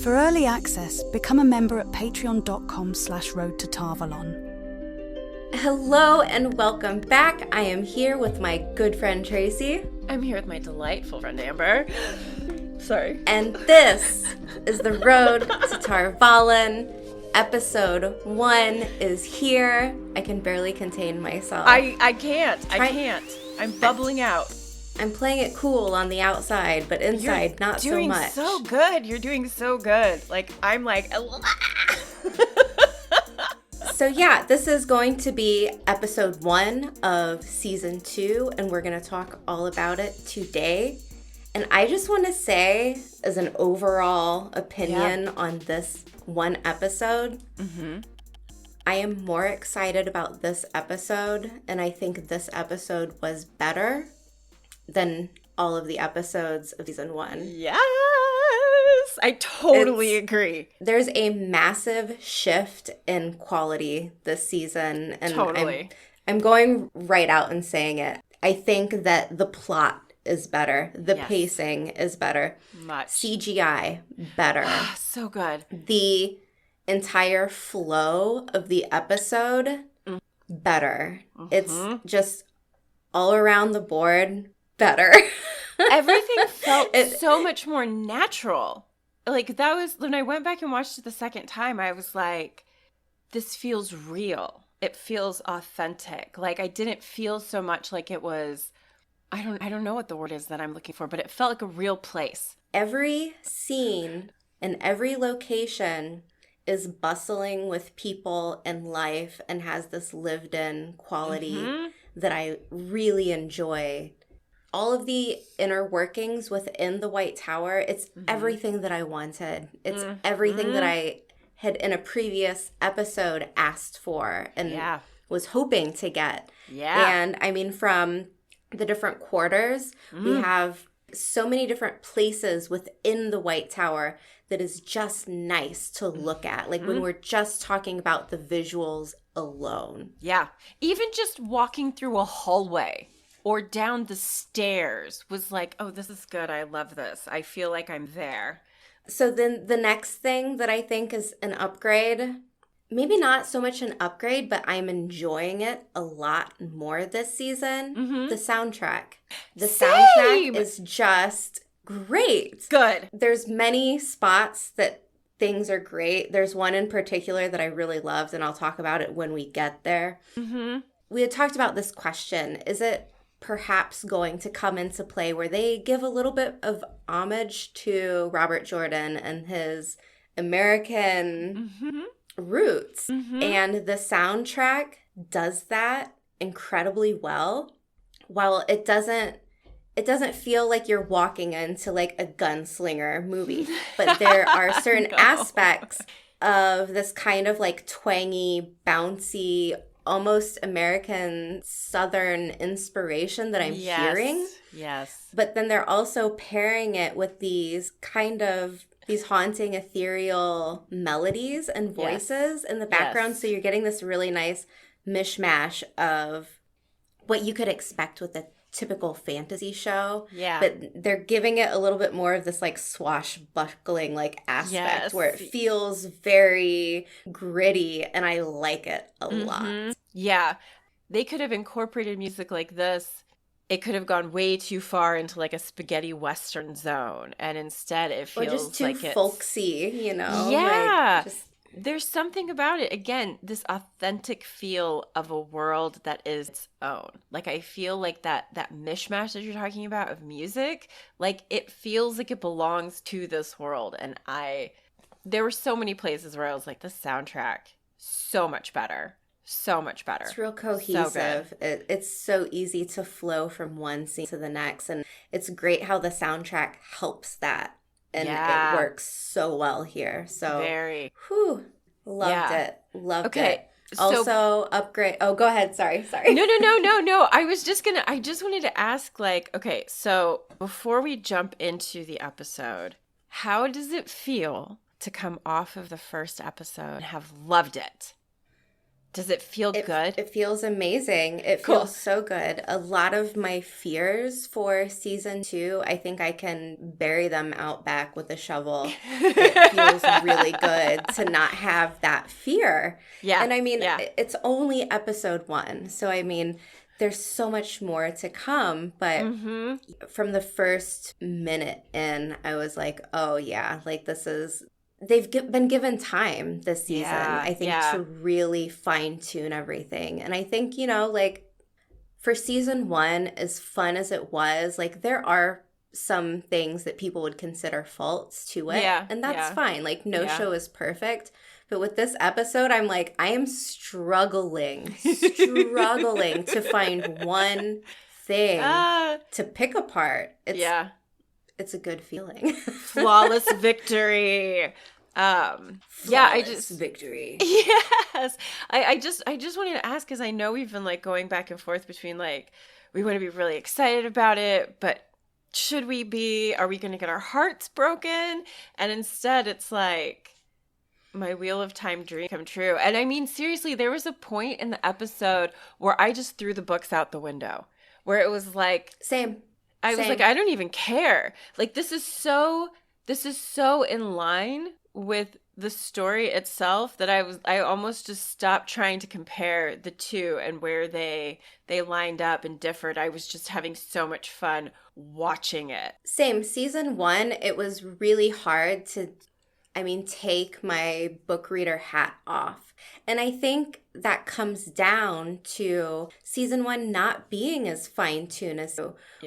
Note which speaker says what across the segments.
Speaker 1: For early access, become a member at patreon.com/road to Tar Valon.
Speaker 2: Hello and welcome back. I am here with my good friend Tracy.
Speaker 3: I'm here with my delightful friend Amber. Sorry.
Speaker 2: And this is the Road to Tar Valon. Episode 1 is here. I can barely contain myself.
Speaker 3: I can't. I'm bubbling out.
Speaker 2: I'm playing it cool on the outside, but inside, not so much.
Speaker 3: You're doing so good. You're doing so good. I'm like...
Speaker 2: So yeah, this is going to be episode 1 of season 2, and we're going to talk all about it today. And I just want to say, as an overall opinion on this one episode, I am more excited about this episode, and I think this episode was better than all of the episodes of season 1.
Speaker 3: Yes! I totally agree.
Speaker 2: There's a massive shift in quality this season. And
Speaker 3: totally.
Speaker 2: I'm going right out and saying it. I think that the plot is better. The pacing is better.
Speaker 3: Much.
Speaker 2: CGI, better.
Speaker 3: So good.
Speaker 2: The entire flow of the episode, better. It's just all around the board, better.
Speaker 3: Everything felt so much more natural. That was, when I went back and watched it the second time, I was like, this feels real. It feels authentic. I didn't feel so much like it was, I don't know what the word is that I'm looking for, but it felt like a real place.
Speaker 2: Every scene and every location is bustling with people and life and has this lived in quality that I really enjoy. All of the inner workings within the White Tower, it's everything that I wanted. It's everything that I had in a previous episode asked for and was hoping to get.
Speaker 3: Yeah.
Speaker 2: And I mean, from the different quarters, we have so many different places within the White Tower that is just nice to look at. When we're just talking about the visuals alone.
Speaker 3: Yeah. Even just walking through a hallway or down the stairs was like, oh, this is good. I love this. I feel like I'm there.
Speaker 2: So then the next thing that I think is an upgrade, maybe not so much an upgrade, but I'm enjoying it a lot more this season, the soundtrack. The soundtrack is just great.
Speaker 3: Good.
Speaker 2: There's many spots that things are great. There's one in particular that I really loved, and I'll talk about it when we get there. We had talked about this question. Is it perhaps going to come into play where they give a little bit of homage to Robert Jordan and his American roots? And the soundtrack does that incredibly well. While it doesn't feel like you're walking into a gunslinger movie, but there are certain aspects of this kind of twangy, bouncy, almost American Southern inspiration that I'm hearing.
Speaker 3: Yes.
Speaker 2: But then they're also pairing it with these haunting, ethereal melodies and voices in the background. So you're getting this really nice mishmash of what you could expect with a typical fantasy show.
Speaker 3: Yeah.
Speaker 2: But they're giving it a little bit more of this swashbuckling aspect where it feels very gritty, and I like it a lot.
Speaker 3: Yeah. They could have incorporated music like this. It could have gone way too far into a spaghetti western zone, and instead it feels
Speaker 2: or just too
Speaker 3: like it's
Speaker 2: folksy,
Speaker 3: Yeah. There's something about it. Again, this authentic feel of a world that is its own. I feel like that mishmash that you're talking about of music, it feels like it belongs to this world. And there were so many places where I was like, the soundtrack, so much better. So much better.
Speaker 2: It's real cohesive. It's so easy to flow from one scene to the next. And it's great how the soundtrack helps that. And it works so well here. So
Speaker 3: very.
Speaker 2: Loved it. Loved it.
Speaker 3: So,
Speaker 2: also, upgrade. Oh, go ahead. Sorry.
Speaker 3: No. I just wanted to ask, okay, so before we jump into the episode, how does it feel to come off of the first episode and have loved it? Does it feel good?
Speaker 2: It feels amazing. It feels so good. A lot of my fears for season 2, I think I can bury them out back with a shovel. It feels really good to not have that fear.
Speaker 3: Yeah.
Speaker 2: And I mean, it's only episode 1. So I mean, there's so much more to come. But from the first minute in, I was like, oh yeah, like this is... They've been given time this season, I think, to really fine-tune everything. And I think, you know, like, for season 1, as fun as it was, like, there are some things that people would consider faults to it.
Speaker 3: Yeah,
Speaker 2: and that's fine. Like, no show is perfect. But with this episode, I'm like, I am struggling to find one thing to pick apart. It's a good feeling.
Speaker 3: Flawless victory.
Speaker 2: Victory.
Speaker 3: Yes. I just wanted to ask, because I know we've been like going back and forth between like, we want to be really excited about it, but should we be? Are we going to get our hearts broken? And instead it's like, my Wheel of Time dream come true. And I mean, seriously, there was a point in the episode where I just threw the books out the window, where it was like...
Speaker 2: Same.
Speaker 3: I was like, I don't even care. Like, this is so in line with the story itself that I almost just stopped trying to compare the two and where they lined up and differed. I was just having so much fun watching it.
Speaker 2: Same. Season 1, it was really hard to, take my book reader hat off. And I think that comes down to season 1 not being as fine-tuned as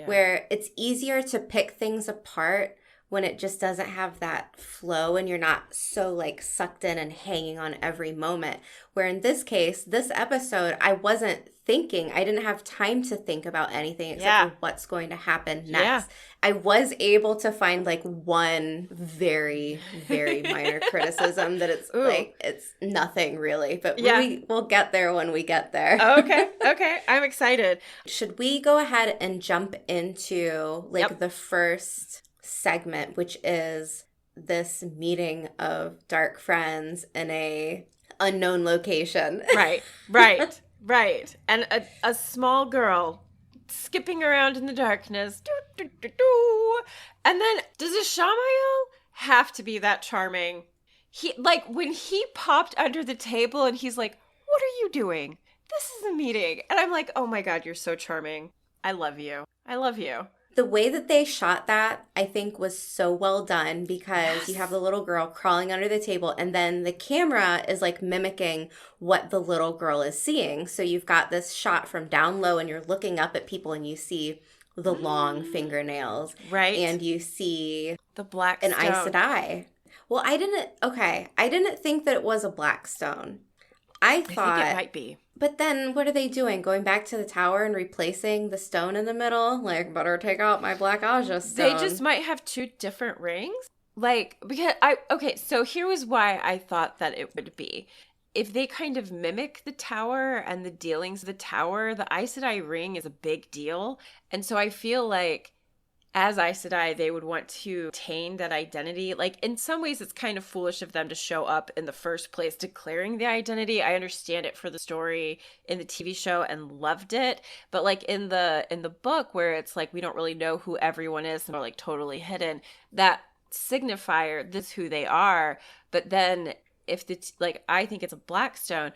Speaker 2: where it's easier to pick things apart when it just doesn't have that flow and you're not so like sucked in and hanging on every moment. Where in this case, this episode, I wasn't thinking. I didn't have time to think about anything except for what's going to happen next. Yeah. I was able to find like one very, very minor criticism that it's nothing really. But we'll get there when we get there.
Speaker 3: Okay. I'm excited.
Speaker 2: Should we go ahead and jump into the first segment, which is this meeting of dark friends in a unknown location? Right. And a small girl skipping around in the darkness. And then, does Ishamael have to be that charming? When he popped under the table and he's like, what are you doing? This is a meeting. And I'm like, oh my God, you're so charming. I love you. The way that they shot that, I think, was so well done because you have the little girl crawling under the table and then the camera is like mimicking what the little girl is seeing. So you've got this shot from down low and you're looking up at people and you see the long fingernails.
Speaker 3: Right.
Speaker 2: And you see
Speaker 3: the black
Speaker 2: an
Speaker 3: stone.
Speaker 2: Aes Sedai. Well, I didn't think that it was a black stone. I thought
Speaker 3: think it might be.
Speaker 2: But then what are they doing? Going back to the tower and replacing the stone in the middle? Like, better take out my black Aja stone.
Speaker 3: They just might have two different rings. So here was why I thought that it would be. If they kind of mimic the tower and the dealings of the tower, the Aes Sedai ring is a big deal. And so I feel like as Aes Sedai, they would want to retain that identity. Like, in some ways, it's kind of foolish of them to show up in the first place declaring the identity. I understand it for the story in the TV show and loved it. But, like, in the book where it's like we don't really know who everyone is and they're, like, totally hidden, that signifier, this is who they are. But then if I think it's a black stone,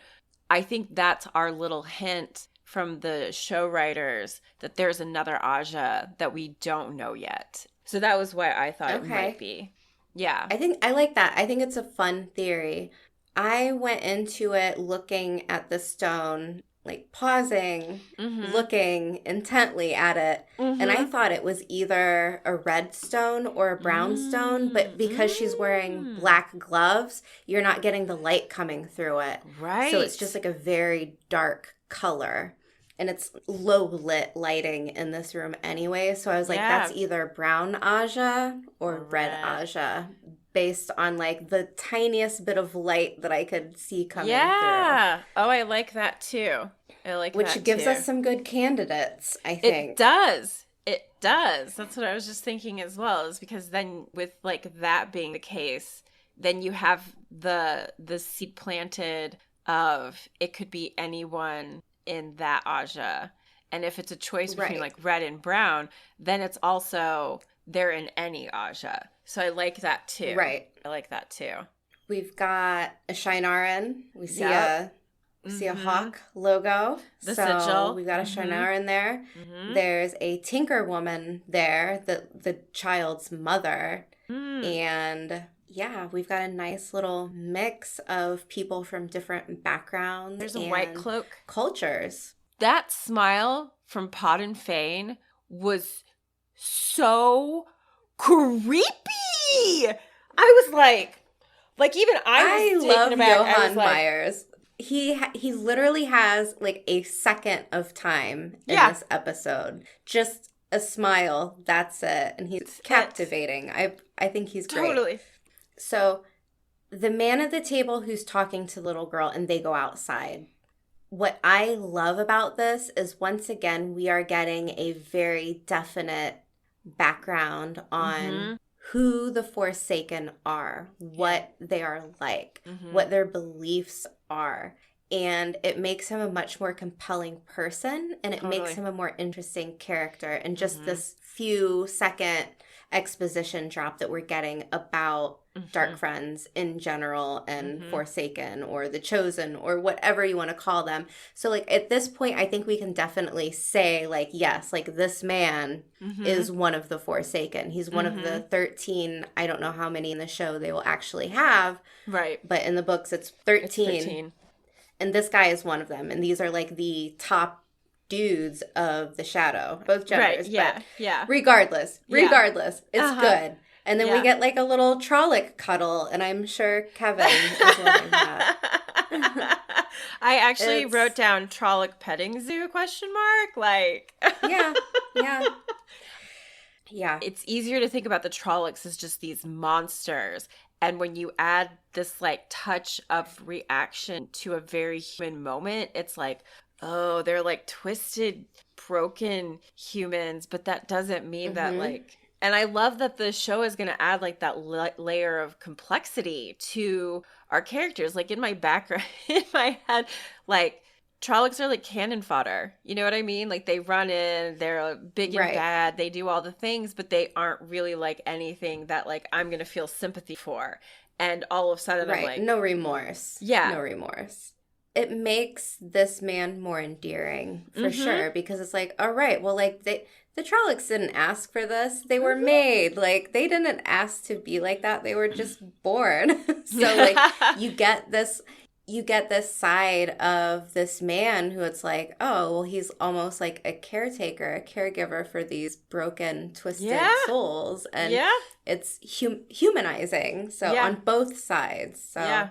Speaker 3: I think that's our little hint from the show writers that there's another Aja that we don't know yet. So that was why I thought it might be. Yeah.
Speaker 2: I like that. I think it's a fun theory. I went into it looking at the stone, like pausing, looking intently at it. And I thought it was either a red stone or a brown stone, but because she's wearing black gloves, you're not getting the light coming through it.
Speaker 3: Right.
Speaker 2: So it's just like a very dark color. And it's low lit lighting in this room anyway. So I was like, that's either brown Aja or red Aja, based on like the tiniest bit of light that I could see coming through.
Speaker 3: Oh, I like that too.
Speaker 2: Which gives us some good candidates, I think.
Speaker 3: It does. That's what I was just thinking as well, is because then with like that being the case, then you have the seed planted of it could be anyone in that Aja. And if it's a choice between like red and brown, then it's also they're in any Aja. So I like that too.
Speaker 2: Right.
Speaker 3: I like that too.
Speaker 2: We've got a Shienaran. We see a hawk logo.
Speaker 3: The
Speaker 2: so
Speaker 3: sigil.
Speaker 2: We've got a Shienaran there.
Speaker 3: Mm-hmm.
Speaker 2: There's a Tinker Woman there, the child's mother. And yeah, we've got a nice little mix of people from different backgrounds.
Speaker 3: There's a white cloak.
Speaker 2: Cultures.
Speaker 3: That smile from Pod and Fane was so creepy. I was like even I was
Speaker 2: love
Speaker 3: taken aback.
Speaker 2: Johann Myers. He literally has like a second of time in this episode. Just a smile, that's it, and he's captivating. I think he's great.
Speaker 3: Totally.
Speaker 2: So, the man at the table who's talking to the little girl, and they go outside. What I love about this is, once again, we are getting a very definite background on who the Forsaken are, what they are like, what their beliefs are. And it makes him a much more compelling person, and it makes him a more interesting character. And just this few second exposition drop that we're getting about Dark Friends in general and Forsaken or the Chosen or whatever you want to call them. So like at this point, I think we can definitely say like, yes, like this man is one of the Forsaken. He's one of the 13. I don't know how many in the show they will actually have.
Speaker 3: Right.
Speaker 2: But in the books, it's 13.
Speaker 3: It's 13.
Speaker 2: And this guy is one of them. And these are like the top dudes of the shadow, both genders.
Speaker 3: Right, yeah,
Speaker 2: but
Speaker 3: yeah.
Speaker 2: Regardless, it's good. And then we get like a little Trolloc cuddle, and I'm sure Kevin is loving that.
Speaker 3: I actually wrote down Trolloc petting zoo ? Like
Speaker 2: Yeah.
Speaker 3: It's easier to think about the Trollocs as just these monsters. And when you add this like touch of reaction to a very human moment, it's like, oh, they're like twisted, broken humans, but that doesn't mean that like, and I love that the show is going to add like that layer of complexity to our characters. Like in my background, in my head, like Trollocs are like cannon fodder. You know what I mean? Like they run in, they're big and bad, they do all the things, but they aren't really like anything that like I'm going to feel sympathy for. And all of a sudden I'm like,
Speaker 2: no remorse.
Speaker 3: Yeah.
Speaker 2: No remorse. It makes this man more endearing for sure, because it's like, all right, well, like the Trollocs didn't ask for this. They were made. Like they didn't ask to be like that. They were just born. So like you get this side of this man who it's like, oh, well, he's almost like a caretaker, a caregiver for these broken, twisted souls. And it's humanizing. So on both sides. So
Speaker 3: yeah.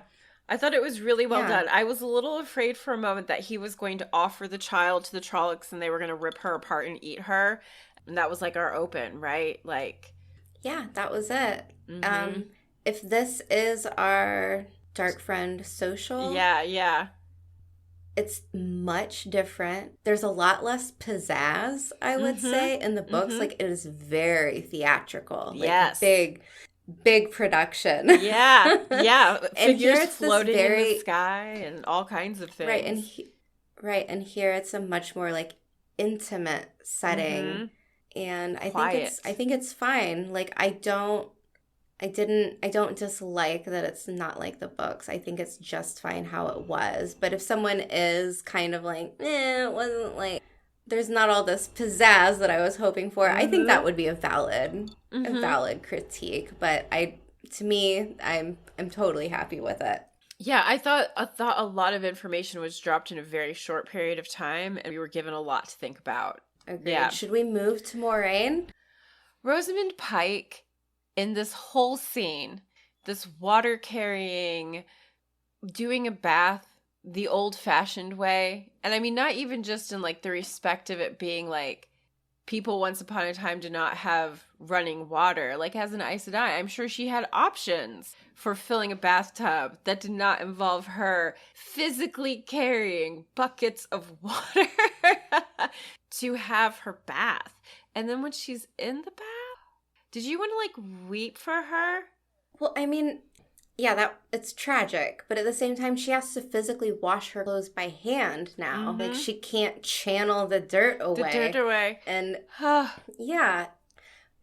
Speaker 3: I thought it was really well done. I was a little afraid for a moment that he was going to offer the child to the Trollocs and they were going to rip her apart and eat her. And that was like our open, right? Like,
Speaker 2: yeah, that was it. If this is our Dark Friend social, it's much different. There's a lot less pizzazz, I would say, in the books. Like it is very theatrical. Like big production.
Speaker 3: Yeah.
Speaker 2: And
Speaker 3: figures
Speaker 2: here it's
Speaker 3: floating in the sky and all kinds of things.
Speaker 2: And here it's a much more like intimate setting. And I think it's fine. Like I don't dislike that it's not like the books. I think it's just fine how it was. But if someone is kind of like, it wasn't like, there's not all this pizzazz that I was hoping for, I think that would be a valid critique. But I'm totally happy with it.
Speaker 3: Yeah, I thought a lot of information was dropped in a very short period of time, and we were given a lot to think about.
Speaker 2: Agreed.
Speaker 3: Yeah.
Speaker 2: Should we move to Moiraine?
Speaker 3: Rosamund Pike, in this whole scene, this water carrying, doing a bath the old-fashioned way, and I mean not even just in like the respect of it being like people once upon a time did not have running water. Like as an Aes Sedai, I'm sure she had options for filling a bathtub that did not involve her physically carrying buckets of water to have her bath. And then when she's in the bath, did you want to like weep for her?
Speaker 2: Well, I mean, that it's tragic, but at the same time, she has to physically wash her clothes by hand now. Like, she can't channel the dirt away. And yeah,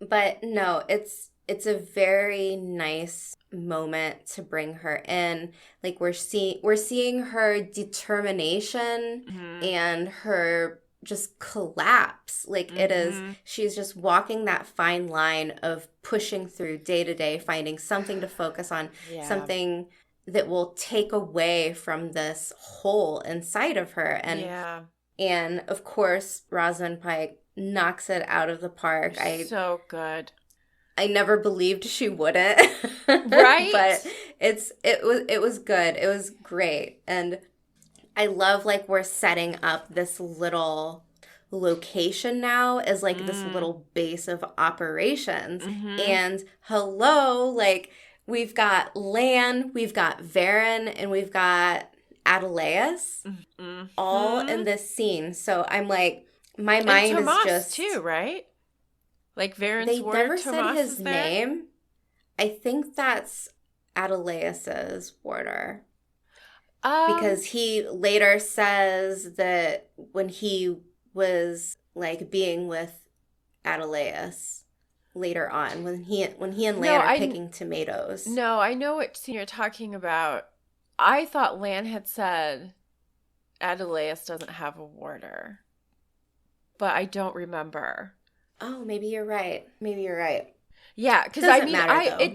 Speaker 2: but no, it's a very nice moment to bring her in. Like, we're seeing her determination and her just collapse. Like, it is, she's just walking that fine line of pushing through day to day, finding something to focus on, something that will take away from this hole inside of her. And of course, Rosamund Pike knocks it out of the park.
Speaker 3: So good.
Speaker 2: I never believed she wouldn't.
Speaker 3: Right?
Speaker 2: But it was good. It was great. And I love, like, we're setting up this little location now as, like, this little base of operations. And hello, like, we've got Lan, we've got Perrin, and we've got Adelaus all in this scene. So I'm like, my mind
Speaker 3: and Tomas
Speaker 2: is just...
Speaker 3: too, right? Like, Varen's
Speaker 2: They
Speaker 3: warder,
Speaker 2: never
Speaker 3: Tomas
Speaker 2: said his
Speaker 3: is there?
Speaker 2: name. I think that's Adelaus's warder. Because he later says that when he was, like, being with Adelaus later on, when he and Lan are picking tomatoes.
Speaker 3: No, I know what scene you're talking about. I thought Lan had said Adelaus doesn't have a warder. But I don't remember.
Speaker 2: Oh, maybe you're right.
Speaker 3: Yeah, because
Speaker 2: I mean,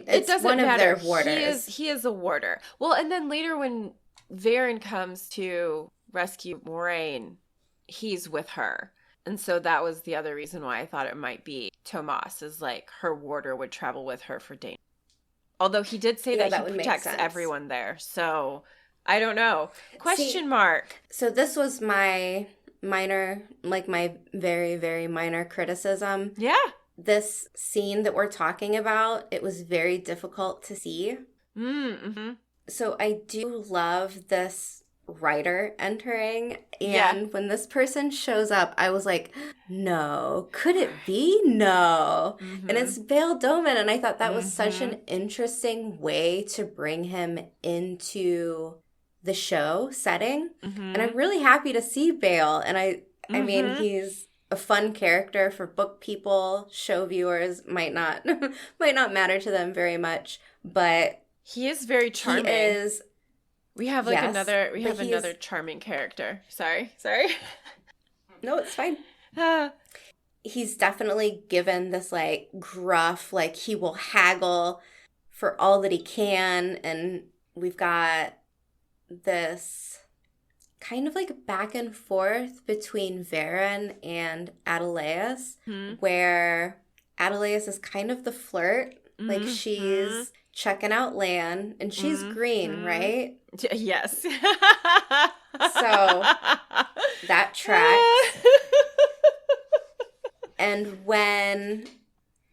Speaker 3: it doesn't
Speaker 2: one
Speaker 3: matter.
Speaker 2: Of their warders.
Speaker 3: He is a warder. Well, and then later when Perrin comes to rescue Moiraine, he's with her. And so that was the other reason why I thought it might be Tomas, is like her warder would travel with her for danger. Although he did say that he protects everyone there. So I don't know. Question mark.
Speaker 2: So this was my minor, like, my very, very minor criticism.
Speaker 3: Yeah.
Speaker 2: This scene that we're talking about, it was very difficult to see. So I do love this writer entering. And when this person shows up, I was like, no, could it be? No. And it's Bail Doman. And I thought that was such an interesting way to bring him into the show setting. And I'm really happy to see Bail. And I mean, he's a fun character for book people. Show viewers might not matter to them very much, but
Speaker 3: he is very charming.
Speaker 2: He is.
Speaker 3: We have like another charming character. Sorry.
Speaker 2: No, it's fine. He's definitely given this, like, gruff, like, he will haggle for all that he can, and we've got this kind of, like, back and forth between Perrin and Adelaus, where Adelaus is kind of the flirt. Like, she's checking out Lan, and she's green, right?
Speaker 3: Yes.
Speaker 2: So that tracks. And when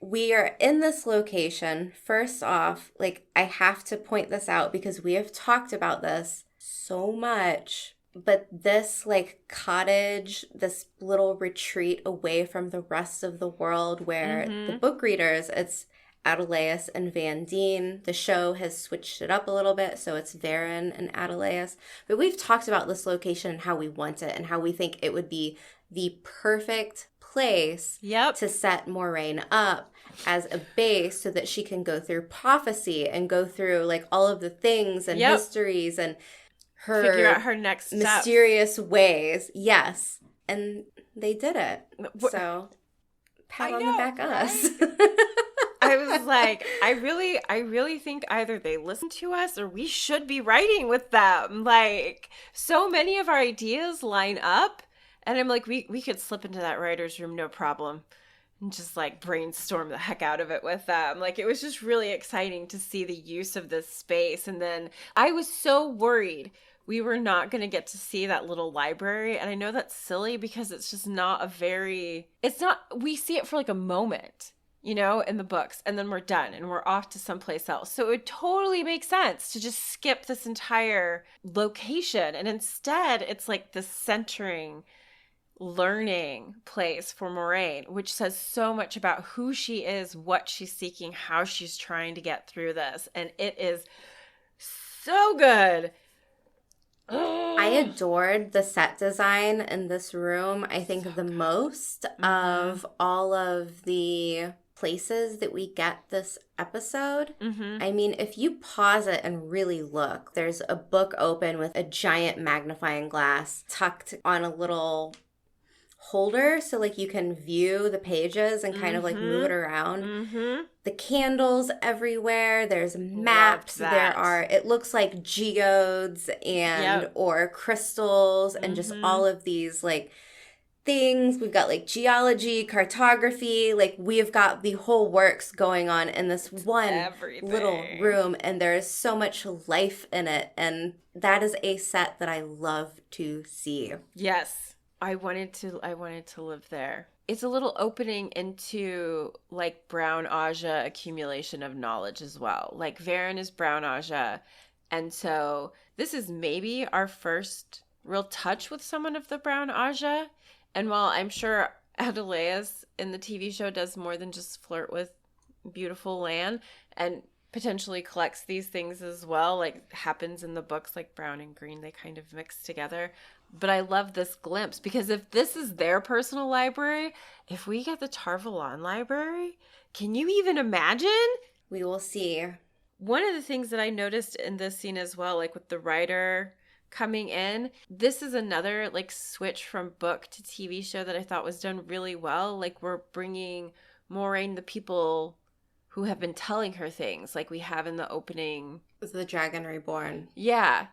Speaker 2: we are in this location, first off, like, I have to point this out because we have talked about this so much, but this, like, cottage, this little retreat away from the rest of the world where the book readers, it's Adelaus and Van Dien. The show has switched it up a little bit, so it's Perrin and Adelaus. But we've talked about this location and how we want it and how we think it would be the perfect place to set Moiraine up as a base so that she can go through prophecy and go through, like, all of the things and mysteries and her
Speaker 3: figure out her next
Speaker 2: mysterious ways. Yes. And they did it. So pat on the back us.
Speaker 3: I was like, I really think either they listen to us or we should be writing with them. Like, so many of our ideas line up. And I'm like, we could slip into that writer's room, no problem. And just, like, brainstorm the heck out of it with them. Like, it was just really exciting to see the use of this space. And then I was so worried we were not going to get to see that little library. And I know that's silly because it's just not we see it for, like, a moment, you know, in the books, and then we're done and we're off to someplace else. So it would totally make sense to just skip this entire location. And instead, it's like the centering, learning place for Moiraine, which says so much about who she is, what she's seeking, how she's trying to get through this. And it is So good.
Speaker 2: I adored the set design in this room. I think the most of all of the places that we get this episode. I mean, if you pause it and really look, there's a book open with a giant magnifying glass tucked on a little holder, so like you can view the pages and kind of like move it around. The candles everywhere, there's maps, there are, it looks like geodes and or crystals and just all of these like things. We've got like geology, cartography, like we've got the whole works going on in this one little room, and there is so much life in it, and that is a set that I love to see.
Speaker 3: Yes. I wanted to live there. It's a little opening into like Brown Aja accumulation of knowledge as well. Like Varen is Brown Aja, and so this is maybe our first real touch with someone of the Brown Aja. And while I'm sure Adelaeus in the TV show does more than just flirt with beautiful Lan and potentially collects these things as well, like happens in the books, like brown and green, they kind of mix together. But I love this glimpse, because if this is their personal library, if we get the Tar Valon library, can you even imagine?
Speaker 2: We will see.
Speaker 3: One of the things that I noticed in this scene as well, like with the writer coming in, this is another like switch from book to TV show that I thought was done really well. Like we're bringing Moiraine the people who have been telling her things, like we have in the opening.
Speaker 2: The Dragon Reborn.
Speaker 3: Yeah.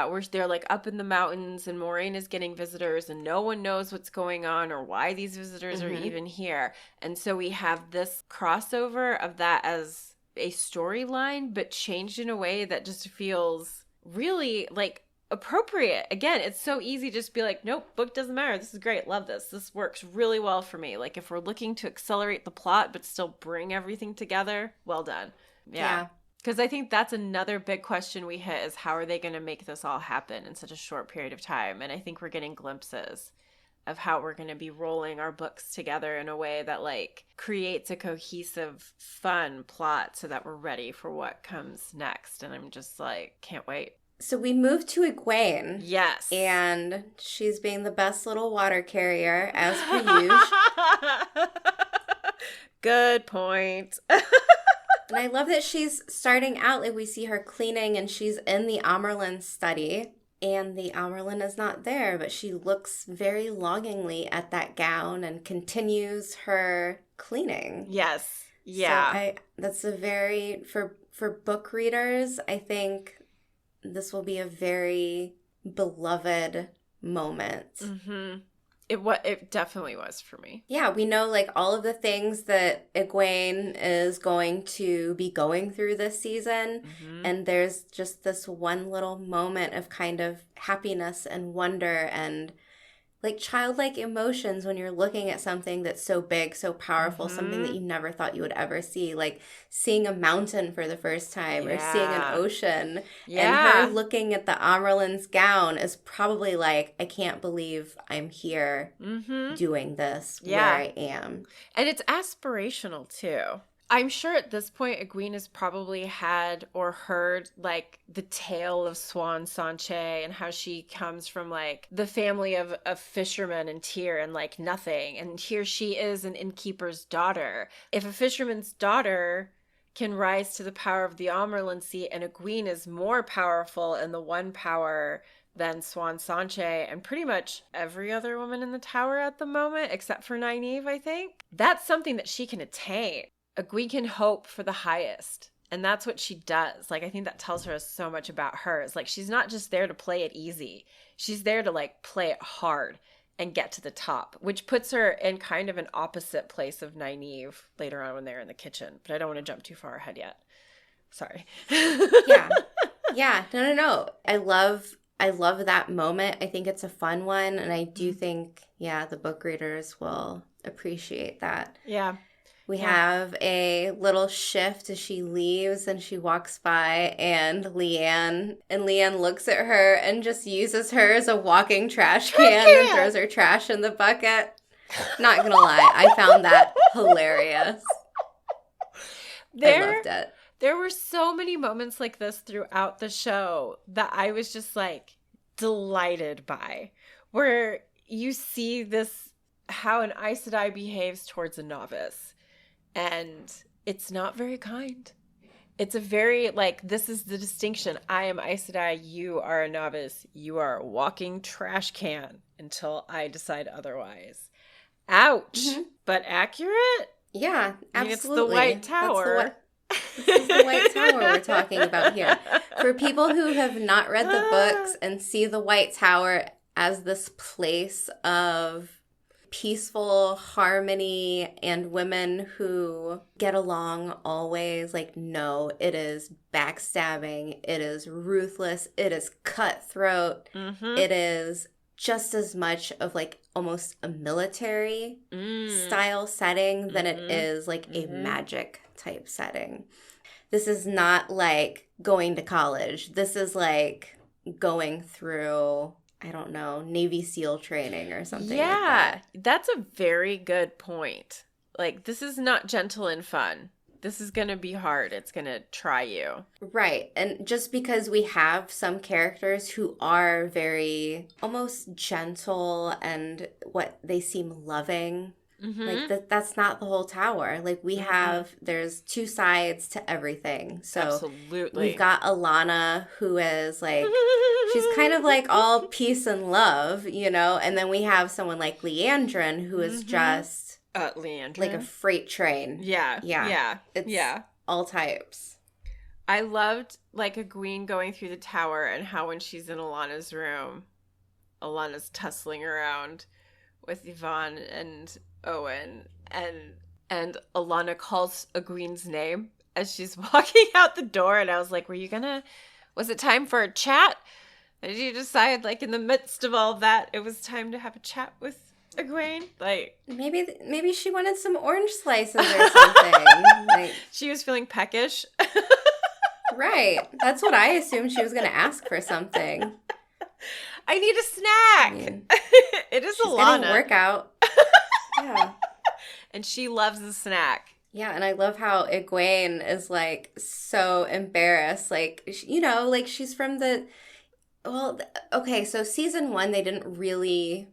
Speaker 3: Where they're like up in the mountains and Moiraine is getting visitors and no one knows what's going on or why these visitors are even here. And so we have this crossover of that as a storyline, but changed in a way that just feels really like appropriate. Again, it's so easy to just be like, nope, book doesn't matter. This is great. Love this. This works really well for me. Like if we're looking to accelerate the plot but still bring everything together, well done. Yeah. Because I think that's another big question we hit is how are they going to make this all happen in such a short period of time? And I think we're getting glimpses of how we're going to be rolling our books together in a way that like creates a cohesive, fun plot so that we're ready for what comes next. And I'm just like, can't wait.
Speaker 2: So we move to Egwene.
Speaker 3: Yes.
Speaker 2: And she's being the best little water carrier, as per usual.
Speaker 3: Good point.
Speaker 2: And I love that she's starting out, like we see her cleaning and she's in the Amerlin study. And the Amerlin is not there, but she looks very longingly at that gown and continues her cleaning.
Speaker 3: Yes. Yeah.
Speaker 2: So that's a very, for book readers, I think this will be a very beloved moment.
Speaker 3: Mm-hmm. It definitely was for me.
Speaker 2: Yeah, we know like all of the things that Egwene is going to be going through this season. Mm-hmm. And there's just this one little moment of kind of happiness and wonder and like childlike emotions when you're looking at something that's so big, so powerful, something that you never thought you would ever see, like seeing a mountain for the first time or seeing an ocean. Yeah. And her looking at the Amerlin's gown is probably like, I can't believe I'm here doing this where I am.
Speaker 3: And it's aspirational too. I'm sure at this point, Egwene has probably had or heard like the tale of Swan Sanche and how she comes from like the family of fishermen in Tyr and like nothing. And here she is an innkeeper's daughter. If a fisherman's daughter can rise to the power of the Amerlin seat and Egwene is more powerful in the one power than Swan Sanche and pretty much every other woman in the tower at the moment, except for Nynaeve, I think, that's something that she can attain. Egwene can hope for the highest, and that's what she does. Like, I think that tells her so much about her. It's like, she's not just there to play it easy. She's there to, like, play it hard and get to the top, which puts her in kind of an opposite place of Nynaeve later on when they're in the kitchen. But I don't want to jump too far ahead yet. Sorry.
Speaker 2: Yeah. No. I love that moment. I think it's a fun one, and I do think, the book readers will appreciate that.
Speaker 3: Yeah.
Speaker 2: We have a little shift as she leaves and she walks by and Leanne looks at her and just uses her as a walking trash can and throws her trash in the bucket. Not gonna lie, I found that hilarious. I loved it.
Speaker 3: There were so many moments like this throughout the show that I was just like delighted by, where you see this, how an Aes Sedai behaves towards a novice. And it's not very kind. It's a very, like, this is the distinction. I am Aes Sedai, you are a novice. You are a walking trash can until I decide otherwise. Ouch. Mm-hmm. But accurate?
Speaker 2: Yeah, absolutely.
Speaker 3: I mean, it's the White Tower.
Speaker 2: This is the White Tower we're talking about here. For people who have not read the books and see the White Tower as this place of peaceful harmony and women who get along always, like, no, it is backstabbing, it is ruthless, it is cutthroat, it is just as much of like almost a military style setting than it is like a magic type setting. This is not like going to college. This is like going through, I don't know, Navy SEAL training or something like that.
Speaker 3: That's a very good point. Like, this is not gentle and fun. This is going to be hard. It's going to try you.
Speaker 2: Right. And just because we have some characters who are very almost gentle and what they seem loving, like that's not the whole tower. Like, we have, there's two sides to everything. So
Speaker 3: absolutely,
Speaker 2: we've got Alanna, who is like, she's kind of like all peace and love, you know? And then we have someone like Liandrin, who is just
Speaker 3: Liandrin,
Speaker 2: like a freight train.
Speaker 3: Yeah.
Speaker 2: It's all types.
Speaker 3: I loved like Egwene going through the tower and how when she's in Alanna's room, Alanna's tussling around with Yvonne and Owen, and Alanna calls Egwene's name as she's walking out the door, and I was like, was it time for a chat? Did you decide, like, in the midst of all that, it was time to have a chat with Egwene? Like,
Speaker 2: maybe she wanted some orange slices or something. Like,
Speaker 3: she was feeling peckish.
Speaker 2: Right. That's what I assumed she was going to ask for something.
Speaker 3: I need a snack. I mean, it is
Speaker 2: she's
Speaker 3: Alanna.
Speaker 2: Getting workout. Yeah.
Speaker 3: And she loves a snack.
Speaker 2: Yeah, and I love how Egwene is, like, so embarrassed. Like, you know, like, she's from the... Well, okay, so season 1, they didn't really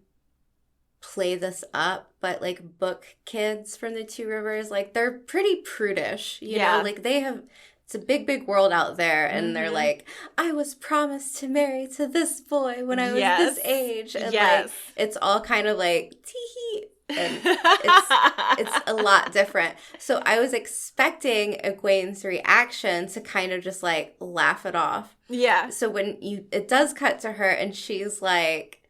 Speaker 2: play this up, but, like, book kids from the Two Rivers, like, they're pretty prudish, you know? Like, they have... It's a big, big world out there, and they're like, I was promised to marry to this boy when I was this age. And, like, it's all kind of like, tee-hee. And it's a lot different. So I was expecting Egwene's reaction to kind of just, like, laugh it off.
Speaker 3: Yeah.
Speaker 2: So when it does cut to her, and she's, like,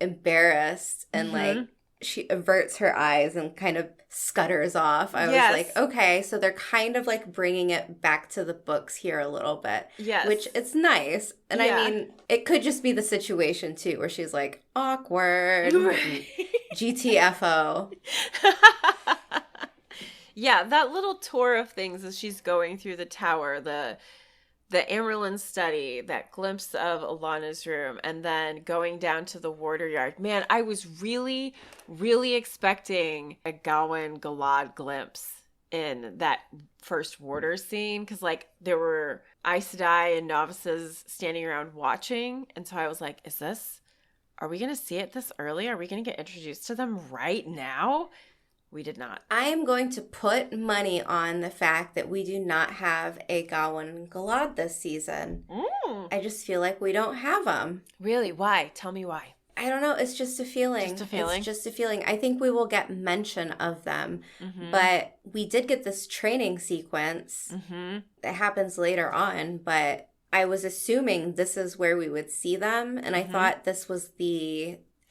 Speaker 2: embarrassed, and, like, she averts her eyes and kind of scutters off. I was like, okay, so they're kind of like bringing it back to the books here a little bit.
Speaker 3: Yes.
Speaker 2: Which it's nice. And I mean, it could just be the situation too, where she's like, awkward, GTFO.
Speaker 3: Yeah, that little tour of things as she's going through the tower, the Amerlin study, that glimpse of Alanna's room, and then going down to the warder yard. Man, I was really, really expecting a Gawain Galad glimpse in that first warder scene, because, like, there were Aes Sedai and novices standing around watching, and so I was like, are we going to see it this early? Are we going to get introduced to them right now? We did not.
Speaker 2: I am going to put money on the fact that we do not have a Gawain Galad this season. I just feel like we don't have them.
Speaker 3: Really? Why? Tell me why.
Speaker 2: I don't know. It's just a feeling.
Speaker 3: Just a feeling?
Speaker 2: It's just a feeling. I think we will get mention of them. But we did get this training sequence that happens later on. But I was assuming this is where we would see them. And I thought this was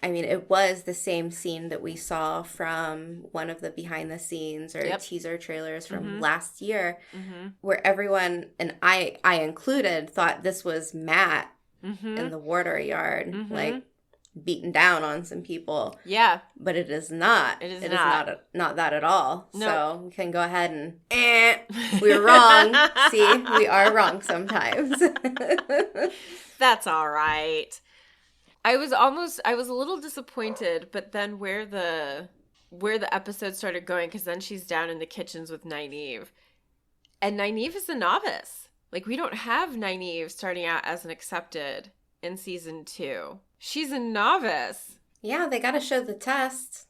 Speaker 2: it was the same scene that we saw from one of the behind the scenes or teaser trailers from last year, where everyone, and I included, thought this was Matt in the warder yard, like beaten down on some people.
Speaker 3: Yeah.
Speaker 2: But it is not.
Speaker 3: It is
Speaker 2: not that at all.
Speaker 3: No.
Speaker 2: So we can go ahead and, we were wrong. See, we are wrong sometimes.
Speaker 3: That's all right. I was a little disappointed, but then where the episode started going, because then she's down in the kitchens with Nynaeve, And Nynaeve is a novice. Like, we don't have Nynaeve starting out as an accepted in season 2. She's a novice.
Speaker 2: Yeah, they got to show the test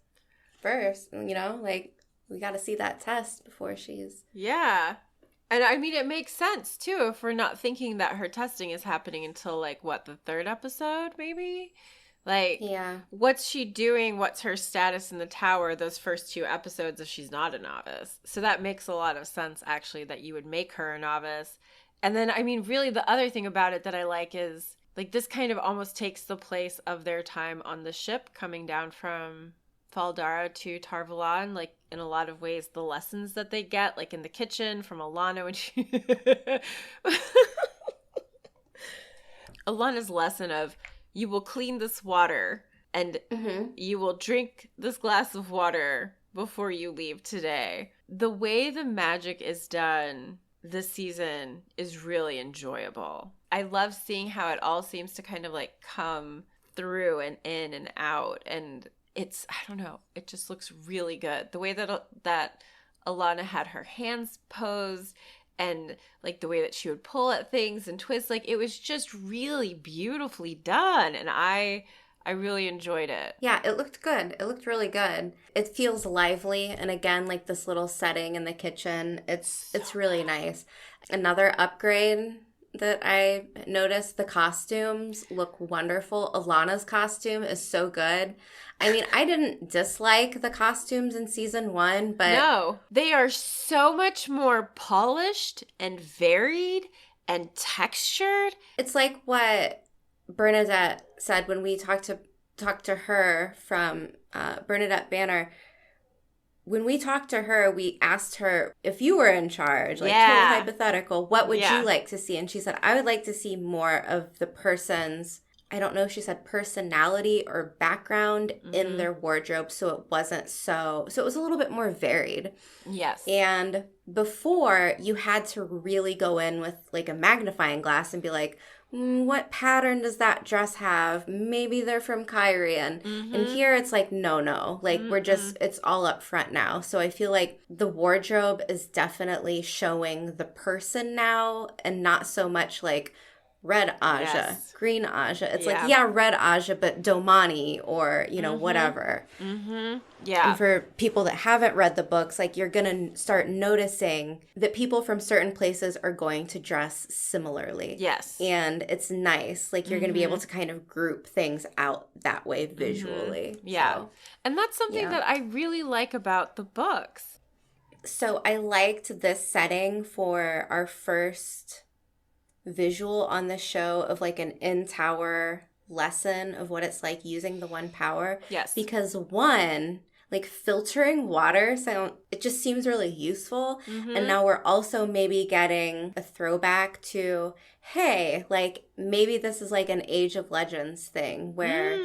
Speaker 2: first, you know? Like, we got to see that test before she's...
Speaker 3: Yeah. And I mean, it makes sense, too, if we're not thinking that her testing is happening until, like, what, the 3rd episode, maybe? Like,
Speaker 2: yeah.
Speaker 3: What's she doing? What's her status in the tower those first 2 episodes if she's not a novice? So that makes a lot of sense, actually, that you would make her a novice. And then, I mean, really, the other thing about it that I like is, like, this kind of almost takes the place of their time on the ship coming down from Fal Dara to Tar Valon, like, in a lot of ways, the lessons that they get, like in the kitchen from Alana when she... Alana's lesson of, you will clean this water and you will drink this glass of water before you leave today. The way the magic is done this season is really enjoyable. I love seeing how it all seems to kind of like come through and in and out, and it's, I don't know, it just looks really good. The way that Alana had her hands posed and like the way that she would pull at things and twist, like it was just really beautifully done. And I really enjoyed it.
Speaker 2: Yeah, it looked good. It looked really good. It feels lively. And again, like this little setting in the kitchen, it's really nice. Another upgrade that I noticed, the costumes look wonderful. Alana's costume is so good. I mean, I didn't dislike the costumes in season 1, but...
Speaker 3: No, they are so much more polished and varied and textured.
Speaker 2: It's like what Bernadette said when we talked to her from Bernadette Banner. When we talked to her, we asked her, if you were in charge, like totally hypothetical, what would you like to see? And she said, I would like to see more of the person's, I don't know if she said personality or background in their wardrobe, so it wasn't so it was a little bit more varied.
Speaker 3: Yes.
Speaker 2: And before, you had to really go in with like a magnifying glass and be like, what pattern does that dress have? Maybe they're from Kyrian. And here it's like, no. Like, we're just, it's all up front now. So I feel like the wardrobe is definitely showing the person now and not so much like red Aja, green Aja. It's like, red Aja, but Domani or, you know, whatever.
Speaker 3: Yeah.
Speaker 2: And for people that haven't read the books, like, you're going to start noticing that people from certain places are going to dress similarly.
Speaker 3: Yes.
Speaker 2: And it's nice. Like, you're going to be able to kind of group things out that way visually.
Speaker 3: Yeah.
Speaker 2: So,
Speaker 3: and that's something that I really like about the books.
Speaker 2: So I liked this setting for our first visual on the show of like an in-tower lesson of what it's like using the one power.
Speaker 3: Yes.
Speaker 2: Because one, like filtering water, so it just seems really useful. And now we're also maybe getting a throwback to, hey, like maybe this is like an Age of Legends thing where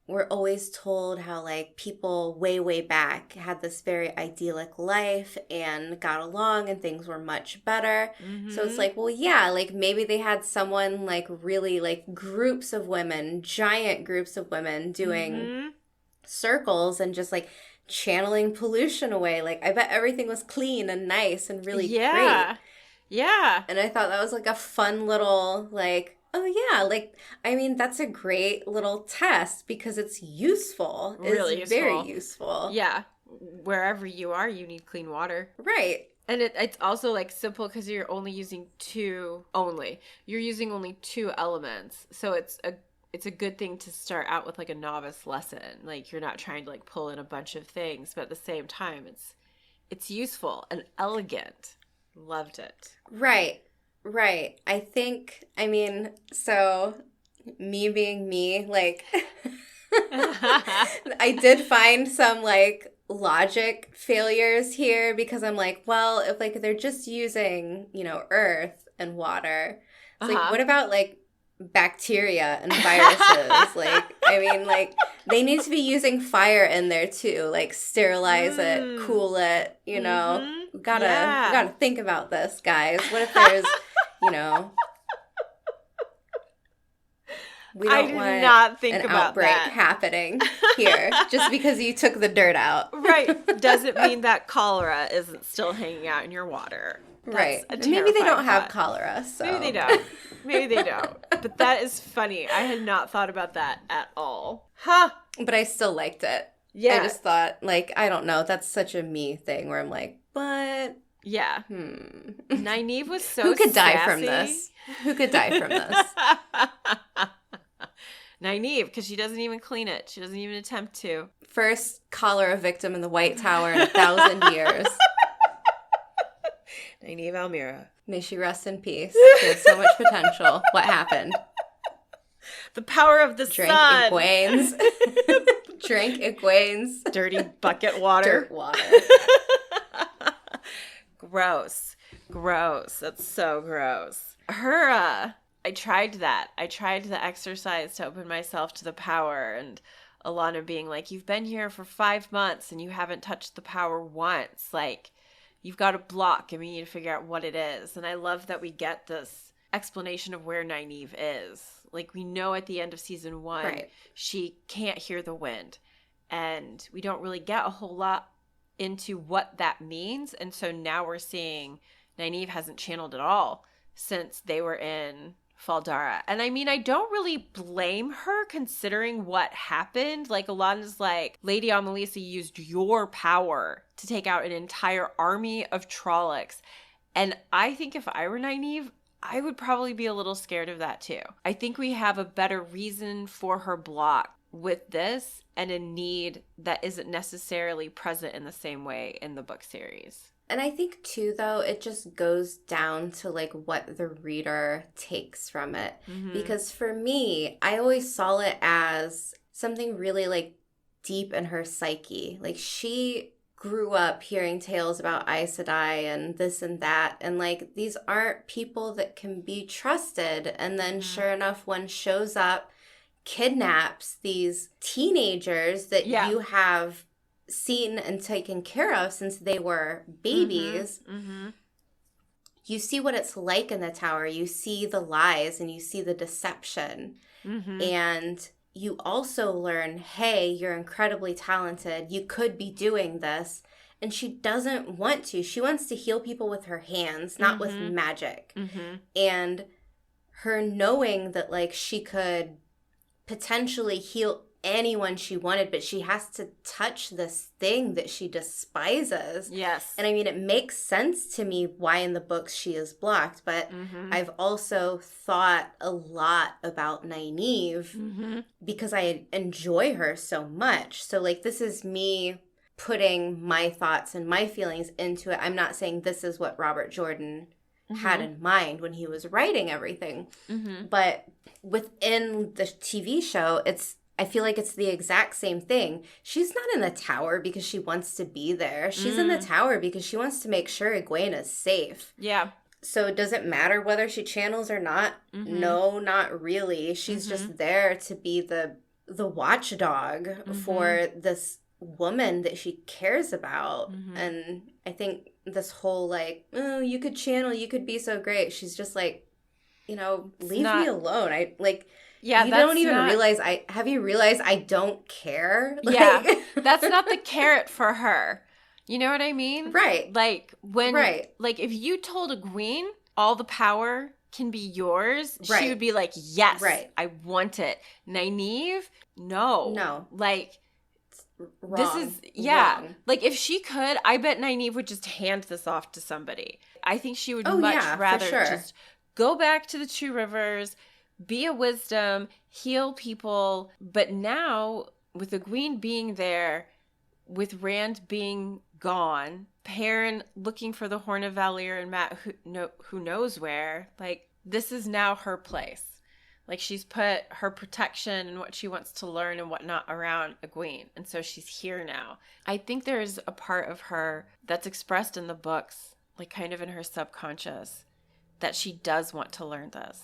Speaker 2: we're always told how like people way back had this very idyllic life and got along and things were much better. So it's like, well, yeah, like maybe they had someone like really like groups of women, giant groups of women doing circles and just like channeling pollution away. Like I bet everything was clean and nice and really great.
Speaker 3: Yeah.
Speaker 2: And I thought that was like a fun little like, oh yeah, like I mean that's a great little test because it's useful.
Speaker 3: Really
Speaker 2: it's
Speaker 3: useful.
Speaker 2: Very useful.
Speaker 3: Yeah. Wherever you are, you need clean water.
Speaker 2: Right.
Speaker 3: And it's also like simple because you're only using You're using only 2 elements. So it's a good thing to start out with like a novice lesson. Like you're not trying to like pull in a bunch of things, but at the same time it's useful and elegant. Loved it.
Speaker 2: Right. I mean, so me being me, like I did find some like logic failures here because I'm like, well, if like they're just using, you know, earth and water, it's like what about like bacteria and viruses? Like, I mean, like they need to be using fire in there too, like sterilize it, cool it, you know. We gotta think about this, guys. What if there's, you know, we don't want
Speaker 3: not think
Speaker 2: an
Speaker 3: about
Speaker 2: outbreak
Speaker 3: that.
Speaker 2: happening here just because you took the dirt out.
Speaker 3: Right. Doesn't mean that cholera isn't still hanging out in your water.
Speaker 2: Right.
Speaker 3: a
Speaker 2: Maybe they don't have
Speaker 3: thought.
Speaker 2: cholera, so.
Speaker 3: Maybe they don't. Maybe they don't. But that is funny. I had not thought about that at all. Huh.
Speaker 2: But I still liked it.
Speaker 3: Yeah.
Speaker 2: I just thought, like, I don't know. That's such a me thing where I'm like, but...
Speaker 3: Yeah. Nynaeve was so
Speaker 2: Who could
Speaker 3: sassy.
Speaker 2: die from this? Who could die from this?
Speaker 3: Nynaeve, because she doesn't even clean it. She doesn't even attempt to.
Speaker 2: First cholera victim in the White Tower in 1,000 years.
Speaker 3: Nynaeve Almira.
Speaker 2: May she rest in peace. She has so much potential. What happened?
Speaker 3: The power of the
Speaker 2: Drink
Speaker 3: sun.
Speaker 2: Egwene's. Drink Egwene's.
Speaker 3: Dirty bucket water.
Speaker 2: Dirt water.
Speaker 3: Gross. Gross. That's so gross. I tried that. I tried the exercise to open myself to the power, and Alana being like, you've been here for 5 months and you haven't touched the power once. Like, you've got a block and we need to figure out what it is. And I love that we get this explanation of where Nynaeve is. Like, we know at the end of season 1,
Speaker 2: right.
Speaker 3: She can't hear the wind. And we don't really get a whole lot into what that means. And so now we're seeing Nynaeve hasn't channeled at all since they were in Fal Dara. And I mean, I don't really blame her considering what happened. Like, Alana's like, Lady Amelisa used your power to take out an entire army of Trollocs. And I think if I were Nynaeve, I would probably be a little scared of that too. I think we have a better reason for her block with this and a need that isn't necessarily present in the same way in the book series.
Speaker 2: And I think, too, though, it just goes down to, like, what the reader takes from it. Mm-hmm. Because for me, I always saw it as something really, like, deep in her psyche. Like, she grew up hearing tales about Aes Sedai and this and that. And, like, these aren't people that can be trusted. And then, sure enough, one shows up, kidnaps these teenagers that you have seen and taken care of since they were babies. Mm-hmm. You see what it's like in the tower. You see the lies and you see the deception. Mm-hmm. And you also learn, hey, you're incredibly talented. You could be doing this. And she doesn't want to. She wants to heal people with her hands, not with magic. Mm-hmm. And her knowing that, like, she could potentially heal anyone she wanted, but she has to touch this thing that she despises.
Speaker 3: Yes.
Speaker 2: And I mean, it makes sense to me why in the books she is blocked, but I've also thought a lot about Nynaeve because I enjoy her so much. So, like, this is me putting my thoughts and my feelings into it. I'm not saying this is what Robert Jordan had in mind when he was writing everything. But within the TV show, I feel like it's the exact same thing. She's not in the tower because she wants to be there. She's in the tower because she wants to make sure Egwene is safe.
Speaker 3: Yeah.
Speaker 2: So does it matter whether she channels or not? No, not really. She's just there to be the watchdog for this woman that she cares about. And I think this whole, like, oh, you could channel, you could be so great. She's just like, you know, leave me alone. Yeah, you don't even realize have you realized I don't care? Like,
Speaker 3: yeah, that's not the carrot for her. You know what I mean?
Speaker 2: Right.
Speaker 3: Like, like, if you told Egwene all the power can be yours, she would be like, yes, I want it. Nynaeve, no. Like,
Speaker 2: wrong.
Speaker 3: This is, wrong. Like, if she could, I bet Nynaeve would just hand this off to somebody. I think she would much rather just go back to the Two Rivers, be a wisdom, heal people. But now, with Egwene being there, with Rand being gone, Perrin looking for the Horn of Valir and Matt who knows where, like, this is now her place. Like, she's put her protection and what she wants to learn and whatnot around Egwene. And so she's here now. I think there's a part of her that's expressed in the books, like kind of in her subconscious, that she does want to learn this.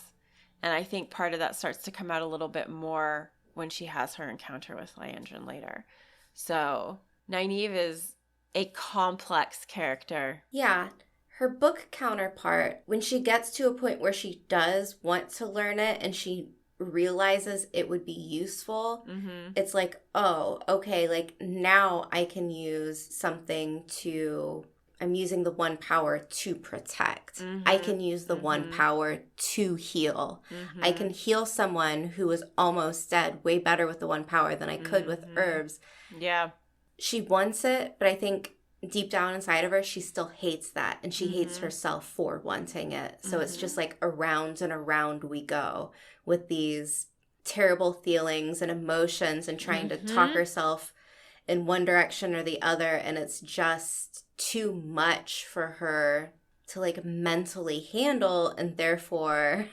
Speaker 3: And I think part of that starts to come out a little bit more when she has her encounter with Liandrin later. So Nynaeve is a complex character.
Speaker 2: Yeah. Her book counterpart, when she gets to a point where she does want to learn it and she realizes it would be useful, it's like, oh, okay, like now I can use something to I'm using the one power to protect. I can use the one power to heal. I can heal someone who was almost dead way better with the one power than I could with herbs.
Speaker 3: Yeah.
Speaker 2: She wants it, but I think deep down inside of her, she still hates that. And she hates herself for wanting it. So it's just like around and around we go with these terrible feelings and emotions and trying to talk herself in one direction or the other. And it's just too much for her to like mentally handle, and therefore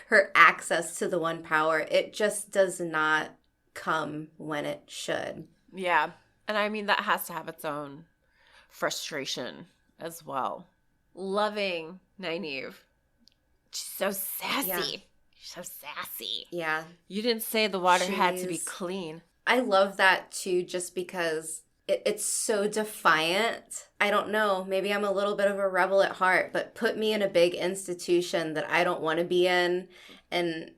Speaker 2: her access to the one power, it just does not come when it should.
Speaker 3: Yeah. And I mean, that has to have its own frustration as well. Loving Nynaeve. She's so sassy.
Speaker 2: Yeah.
Speaker 3: She's so sassy.
Speaker 2: Yeah.
Speaker 3: You didn't say the water had to be clean.
Speaker 2: I love that too, just because it's so defiant. I don't know. Maybe I'm a little bit of a rebel at heart, but put me in a big institution that I don't want to be in, and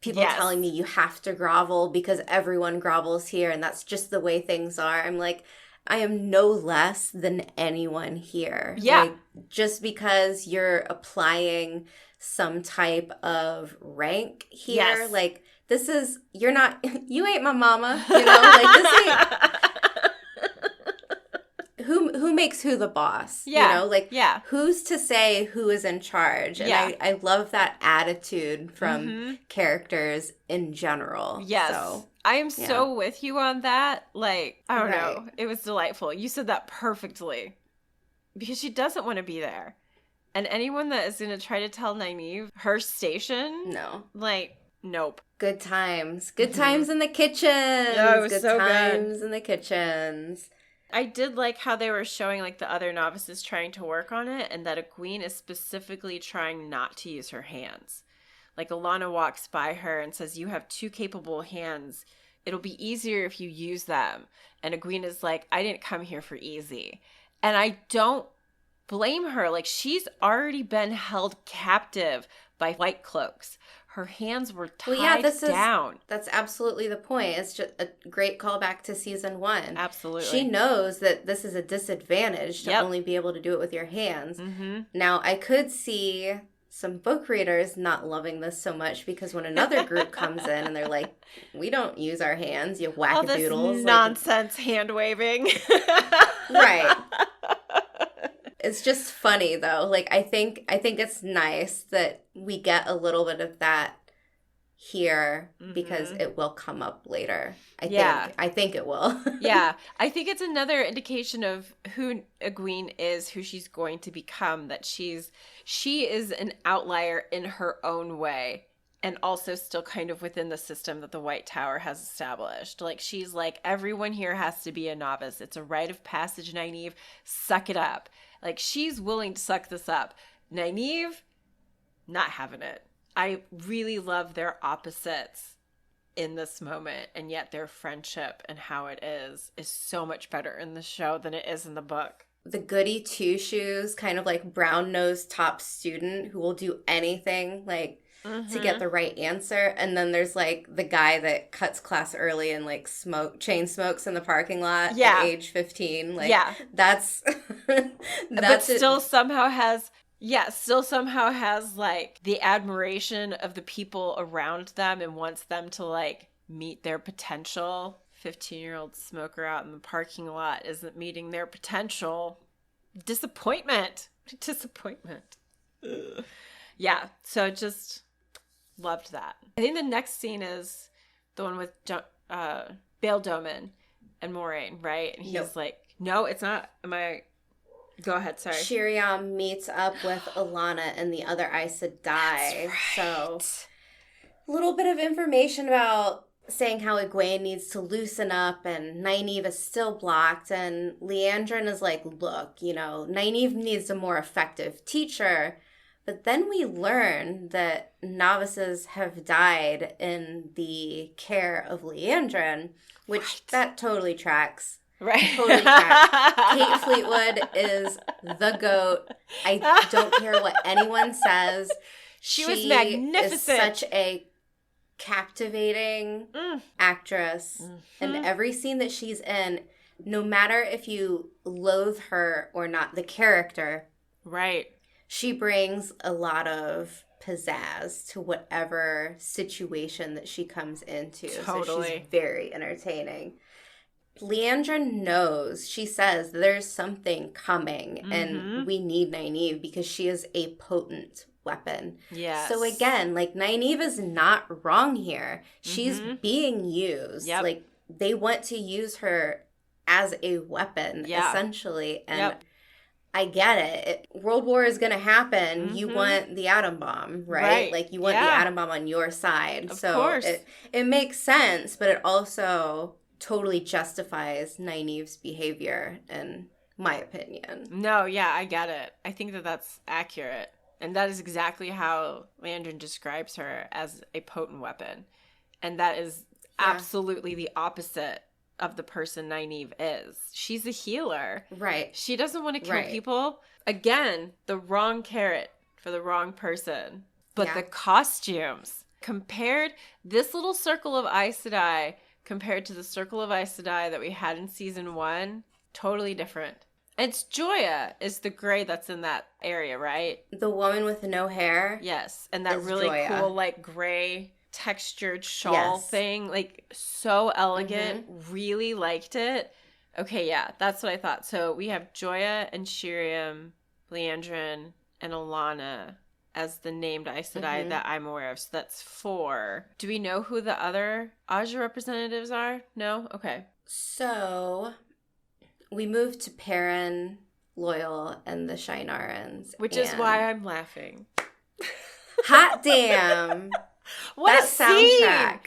Speaker 2: people telling me you have to grovel because everyone grovels here and that's just the way things are. I'm like, I am no less than anyone here.
Speaker 3: Yeah.
Speaker 2: Like, just because you're applying some type of rank here, like, this is, you ain't my mama, you know? Like, this ain't... Who makes who the boss?
Speaker 3: Yeah.
Speaker 2: You know, like, who's to say who is in charge? And I love that attitude from characters in general.
Speaker 3: Yes.
Speaker 2: So,
Speaker 3: I am so with you on that. Like, I don't know. It was delightful. You said that perfectly. Because she doesn't want to be there. And anyone that is going to try to tell Nynaeve her station,
Speaker 2: no.
Speaker 3: Like, nope.
Speaker 2: Good times. Good times in the kitchens.
Speaker 3: Oh, it was so
Speaker 2: times in the kitchens.
Speaker 3: I did like how they were showing like the other novices trying to work on it, and that Egwene is specifically trying not to use her hands. Like Alana walks by her and says, you have two capable hands. It'll be easier if you use them. And Egwene is like, I didn't come here for easy. And I don't blame her. Like, she's already been held captive by white cloaks. Her hands were tied down.
Speaker 2: That's absolutely the point. It's just a great callback to season 1.
Speaker 3: Absolutely.
Speaker 2: She knows that this is a disadvantage to only be able to do it with your hands. Now, I could see some book readers not loving this so much because when another group comes in and they're like, we don't use our hands, you wackadoodles.
Speaker 3: All this nonsense hand waving.
Speaker 2: Right. It's just funny though. Like, I think it's nice that we get a little bit of that here because it will come up later. I think it will.
Speaker 3: Yeah. I think it's another indication of who Egwene is, who she's going to become, that she is an outlier in her own way. And also still kind of within the system that the White Tower has established. Like, she's like, everyone here has to be a novice. It's a rite of passage, Nynaeve. Suck it up. Like, she's willing to suck this up. Nynaeve, not having it. I really love their opposites in this moment. And yet their friendship and how it is so much better in the show than it is in the book.
Speaker 2: The goody two-shoes, kind of like brown-nosed top student who will do anything, like, to get the right answer. And then there's like the guy that cuts class early and like chain smokes in the parking lot at age 15. Like, that's
Speaker 3: but still somehow has like the admiration of the people around them and wants them to like meet their potential. 15-year-old smoker out in the parking lot isn't meeting their potential. Disappointment. Ugh. Yeah, so just loved that. I think the next scene is the one with Bail Doman and Moiraine, right? And he's like, no, it's not. Go ahead, sorry.
Speaker 2: Shiriam meets up with Alana and the other Aes Sedai.
Speaker 3: That's right.
Speaker 2: So, a little bit of information about saying how Egwene needs to loosen up and Nynaeve is still blocked. And Liandrin is like, look, Nynaeve needs a more effective teacher. But then we learn that novices have died in the care of Liandrin, which that totally tracks.
Speaker 3: Right.
Speaker 2: Totally tracks. Kate Fleetwood is the GOAT. I don't care what anyone says.
Speaker 3: She was magnificent.
Speaker 2: Is such a captivating actress. And every scene that she's in, no matter if you loathe her or not, the character,
Speaker 3: right,
Speaker 2: she brings a lot of pizzazz to whatever situation that she comes into.
Speaker 3: Totally.
Speaker 2: So she's very entertaining. Liandrin knows, she says, there's something coming and we need Nynaeve because she is a potent weapon.
Speaker 3: Yes.
Speaker 2: So again, like, Nynaeve is not wrong here. She's being used.
Speaker 3: Yep.
Speaker 2: Like, they want to use her as a weapon, essentially. And I get it. World War is going to happen. You want the atom bomb, right? Like, you want the atom bomb on your side.
Speaker 3: Of
Speaker 2: so
Speaker 3: course.
Speaker 2: it makes sense, but it also totally justifies Nynaeve's behavior, in my opinion.
Speaker 3: No, yeah, I get it. I think that that's accurate. And that is exactly how Liandrin describes her, as a potent weapon. And that is absolutely the opposite of the person Nynaeve is. She's a healer.
Speaker 2: Right.
Speaker 3: She doesn't want to kill people. Again, the wrong carrot for the wrong person. But the costumes, compared, this little circle of Aes Sedai compared to the circle of Aes Sedai that we had in season 1, totally different. It's Joya is the gray that's in that area, right?
Speaker 2: The woman with no hair?
Speaker 3: Yes. And that really
Speaker 2: Joya.
Speaker 3: cool, like, gray textured shawl thing. Like, so elegant. Really liked it. Okay, yeah, that's what I thought. So we have Joya and Shiriam, Liandrin, and Alana as the named Aes Sedai that I'm aware of. So that's 4. Do we know who the other Aja representatives are? No? Okay.
Speaker 2: So we moved to Perrin, Loial, and the Shienarans.
Speaker 3: Which is why I'm laughing.
Speaker 2: Hot damn.
Speaker 3: What a
Speaker 2: soundtrack.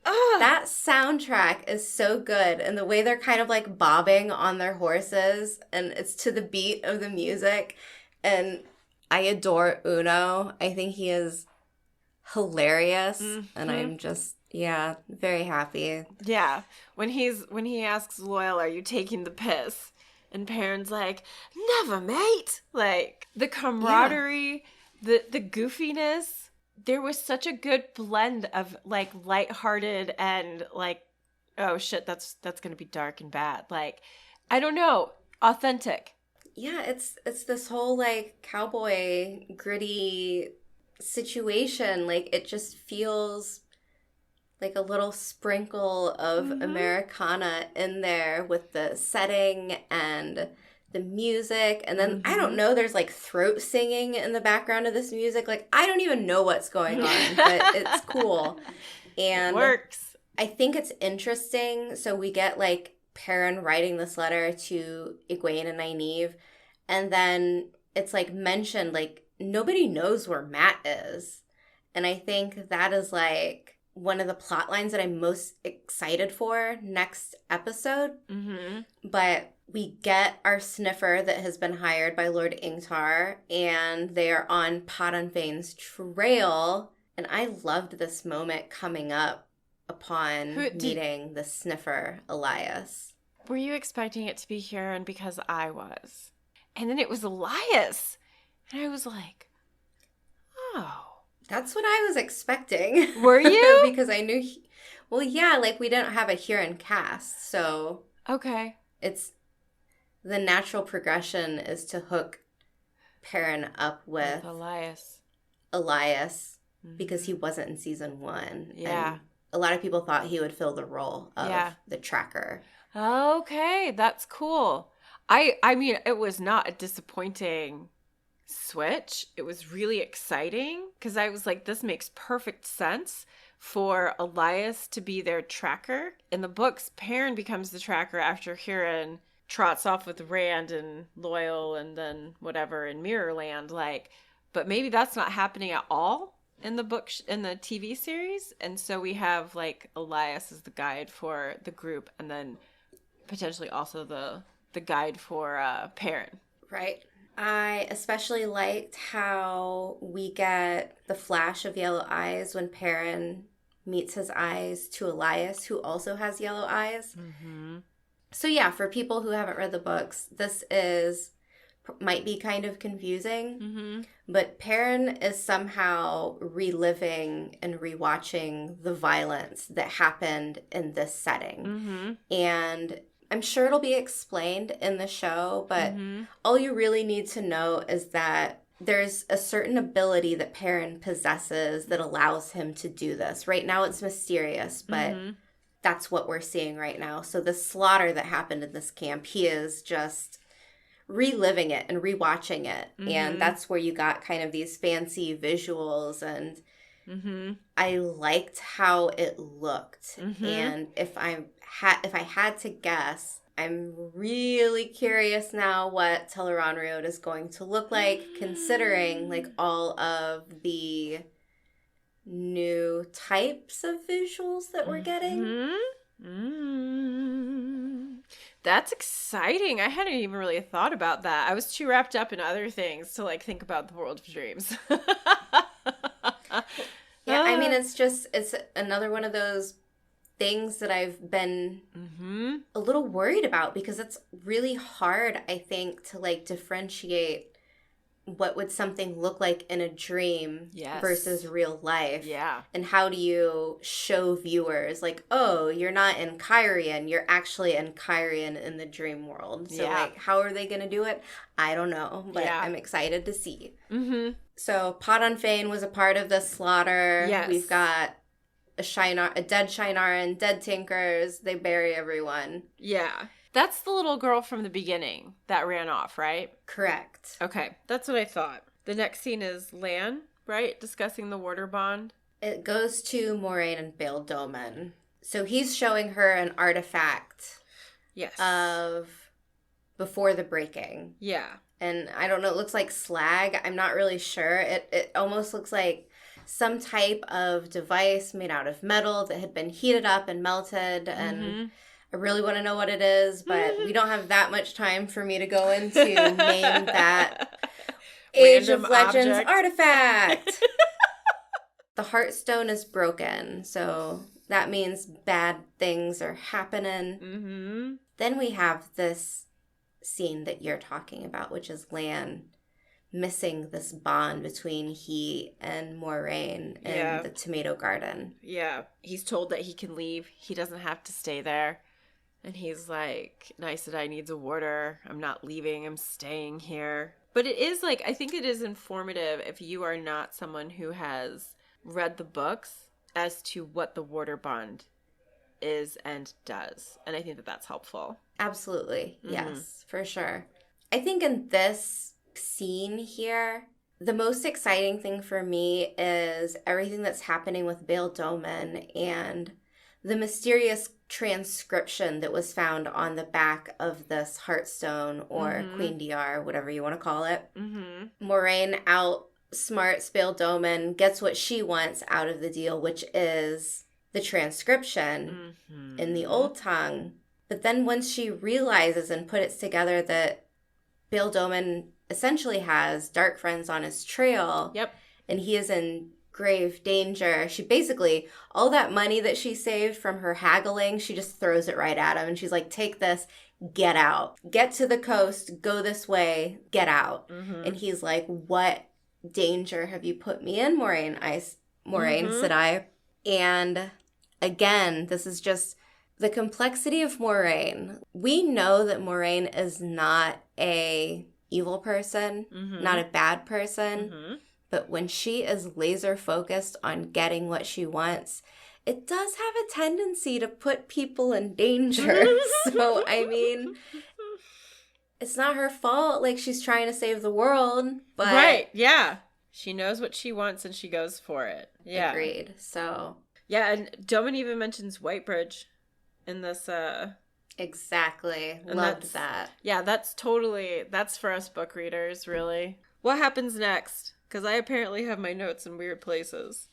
Speaker 3: Ugh.
Speaker 2: That soundtrack is so good. And the way they're kind of like bobbing on their horses, and it's to the beat of the music. And I adore Uno. I think he is hilarious. And I'm just, very happy.
Speaker 3: Yeah. When he asks Loial, are you taking the piss? And Perrin's like, never, mate. Like, the camaraderie, the goofiness. There was such a good blend of, like, lighthearted and, like, oh shit, that's gonna be dark and bad. Like, I don't know, authentic.
Speaker 2: Yeah, it's this whole, like, cowboy gritty situation. Like, it just feels like a little sprinkle of Americana in there with the setting and the music. And then, I don't know, there's, like, throat singing in the background of this music. Like, I don't even know what's going on, but it's cool. And
Speaker 3: it works.
Speaker 2: I think it's interesting. So we get, like, Perrin writing this letter to Egwene and Nynaeve, and then it's, like, mentioned, like, nobody knows where Matt is. And I think that is, like, one of the plot lines that I'm most excited for next episode. But we get our sniffer that has been hired by Lord Ingtar, and they are on Padanfane's trail. And I loved this moment coming up upon meeting the sniffer, Elias.
Speaker 3: Were you expecting it to be Huron? Because I was. And then it was Elias. And I was like, oh.
Speaker 2: That's what I was expecting.
Speaker 3: Were you?
Speaker 2: Because I knew, well, yeah, like, we didn't have a Huron cast. So
Speaker 3: okay,
Speaker 2: it's the natural progression is to hook Perrin up with
Speaker 3: Elias.
Speaker 2: Because he wasn't in season 1.
Speaker 3: Yeah.
Speaker 2: And a lot of people thought he would fill the role of the tracker.
Speaker 3: Okay, that's cool. I mean, it was not a disappointing switch. It was really exciting because I was like, this makes perfect sense for Elias to be their tracker. In the books, Perrin becomes the tracker after Huron trots off with Rand and Loial and then whatever in Mirrorland. Like, but maybe that's not happening at all in the book, in the TV series. And so we have, like, Elias as the guide for the group, and then potentially also the guide for Perrin.
Speaker 2: Right. I especially liked how we get the flash of yellow eyes when Perrin meets his eyes to Elias, who also has yellow eyes. So yeah, for people who haven't read the books, this might be kind of confusing, but Perrin is somehow reliving and rewatching the violence that happened in this setting. And I'm sure it'll be explained in the show, but all you really need to know is that there's a certain ability that Perrin possesses that allows him to do this. Right now it's mysterious, but that's what we're seeing right now. So the slaughter that happened in this camp, he is just reliving it and rewatching it. And that's where you got kind of these fancy visuals, and I liked how it looked. And if I had to guess, I'm really curious now what Tel'aran'rhiod is going to look like, considering like all of the new types of visuals that we're getting.
Speaker 3: That's exciting. I hadn't even really thought about that. I was too wrapped up in other things to like think about the world of dreams.
Speaker 2: Yeah, I mean, it's another one of those things that I've been a little worried about, because it's really hard, I think, to like differentiate what would something look like in a dream versus real life.
Speaker 3: Yeah.
Speaker 2: And how do you show viewers like, oh, you're not in Kyrian, you're actually in Kyrian in the dream world. So like, how are they going to do it? I don't know, but I'm excited to see. So Padan Fain was a part of the slaughter.
Speaker 3: Yes.
Speaker 2: We've got a dead Shienaran, dead Tinkers. They bury everyone.
Speaker 3: Yeah. That's the little girl from the beginning that ran off, right?
Speaker 2: Correct.
Speaker 3: Okay, that's what I thought. The next scene is Lan, right? Discussing the water bond.
Speaker 2: It goes to Moiraine and Bail Doman. So he's showing her an artifact of before the breaking.
Speaker 3: Yeah.
Speaker 2: And I don't know, it looks like slag. I'm not really sure. It almost looks like some type of device made out of metal that had been heated up and melted, and I really want to know what it is, but we don't have that much time for me to go into name that Age of Legends artifact. The Heartstone is broken, so that means bad things are happening. Then we have this scene that you're talking about, which is Lan missing this bond between he and Moiraine in the tomato garden.
Speaker 3: Yeah. He's told that he can leave. He doesn't have to stay there. And he's like, Aes Sedai needs a warder. I'm not leaving. I'm staying here. But it is like, I think it is informative if you are not someone who has read the books as to what the warder bond is and does. And I think that that's helpful.
Speaker 2: Absolutely. Yes, for sure. I think in this scene here, the most exciting thing for me is everything that's happening with Bail Doman and the mysterious transcription that was found on the back of this Heartstone or Queen Diar, whatever you want to call it. Moiraine outsmarts Bail Doman, gets what she wants out of the deal, which is the transcription in the old tongue. But then once she realizes and puts together that Bail Doman essentially has dark friends on his trail, and he is in grave danger, she basically, all that money that she saved from her haggling, she just throws it right at him, and she's like, take this, get out, get to the coast, go this way, get out. And he's like, what danger have you put me in, Moiraine Sedai? And again, this is just the complexity of Moiraine. We know that Moiraine is not a evil person, not a bad person, but when she is laser focused on getting what she wants, it does have a tendency to put people in danger. So, I mean, it's not her fault. Like, she's trying to save the world, but...
Speaker 3: Right, yeah. She knows what she wants and she goes for it. Yeah.
Speaker 2: Agreed. So...
Speaker 3: Yeah, and Doman even mentions Whitebridge in this...
Speaker 2: Exactly. Loved that.
Speaker 3: Yeah, that's for us book readers, really. What happens next? Because I apparently have my notes in weird places.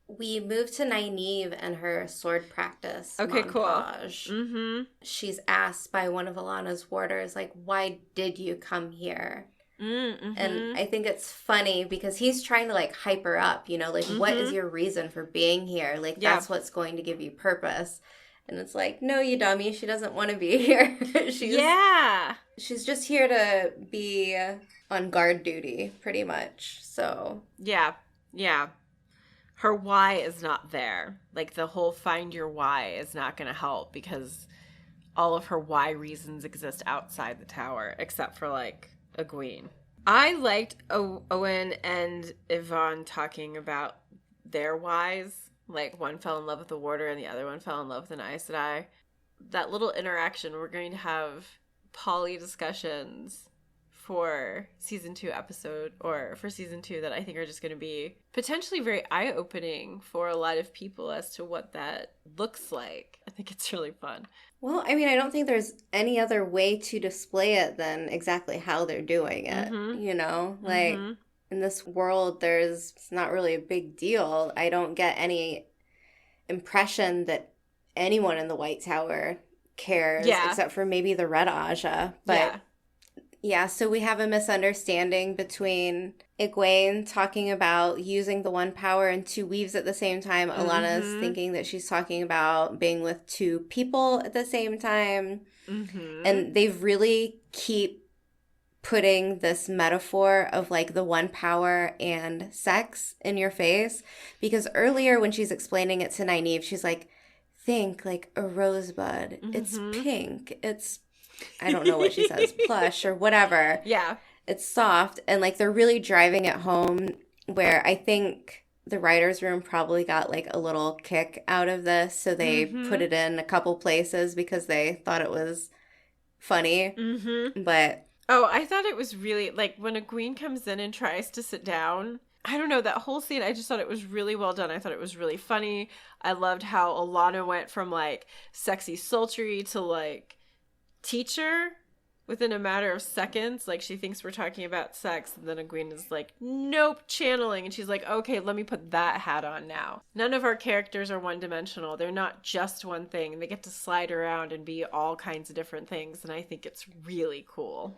Speaker 2: We move to Nynaeve and her sword practice montage.
Speaker 3: Cool.
Speaker 2: She's asked by one of Alana's warders, like, why did you come here? And I think it's funny because he's trying to, like, hype her up, you know, like, what is your reason for being here? Like, that's what's going to give you purpose. And it's like, no, you dummy, she doesn't want to be here. She's just here to be on guard duty, pretty much, so.
Speaker 3: Yeah. Her why is not there. Like, the whole find your why is not going to help because all of her why reasons exist outside the tower, except for, like, Egwene. I liked Owen and Yvonne talking about their whys. Like, one fell in love with the warder and the other one fell in love with an Aes Sedai. That little interaction, we're going to have poly discussions for season 2 that I think are just going to be potentially very eye-opening for a lot of people as to what that looks like. I think it's really fun.
Speaker 2: Well, I mean, I don't think there's any other way to display it than exactly how they're doing it, you know? Like, in this world, it's not really a big deal. I don't get any impression that anyone in the White Tower cares, except for maybe the Red Aja. But yeah, so we have a misunderstanding between Egwene talking about using the one power and two weaves at the same time. Alana's thinking that she's talking about being with two people at the same time. And they really keep putting this metaphor of, like, the one power and sex in your face. Because earlier when she's explaining it to Nynaeve, she's like, think like a rosebud. It's pink. It's, I don't know what she says, plush or whatever.
Speaker 3: Yeah.
Speaker 2: It's soft. And, like, they're really driving it home, where I think the writer's room probably got, like, a little kick out of this. So they put it in a couple places because they thought it was funny. But
Speaker 3: oh, I thought it was really, like, when Egwene comes in and tries to sit down, I don't know, that whole scene, I just thought it was really well done. I thought it was really funny. I loved how Alana went from, like, sexy sultry to, like, teacher within a matter of seconds. Like, she thinks we're talking about sex, and then Egwene is like, nope, channeling. And she's like, okay, let me put that hat on now. None of our characters are one-dimensional. They're not just one thing. They get to slide around and be all kinds of different things, and I think it's really cool.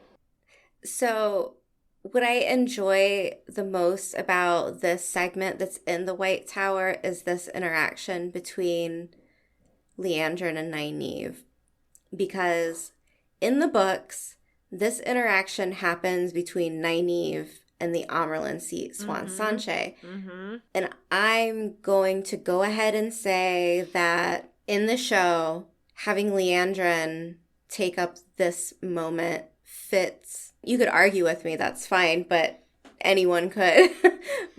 Speaker 2: So what I enjoy the most about this segment that's in the White Tower is this interaction between Liandrin and Nynaeve. Because in the books, this interaction happens between Nynaeve and the Amerlin seat, Swan Sanche. And I'm going to go ahead and say that in the show, having Liandrin take up this moment fits. You could argue with me, that's fine, but anyone could.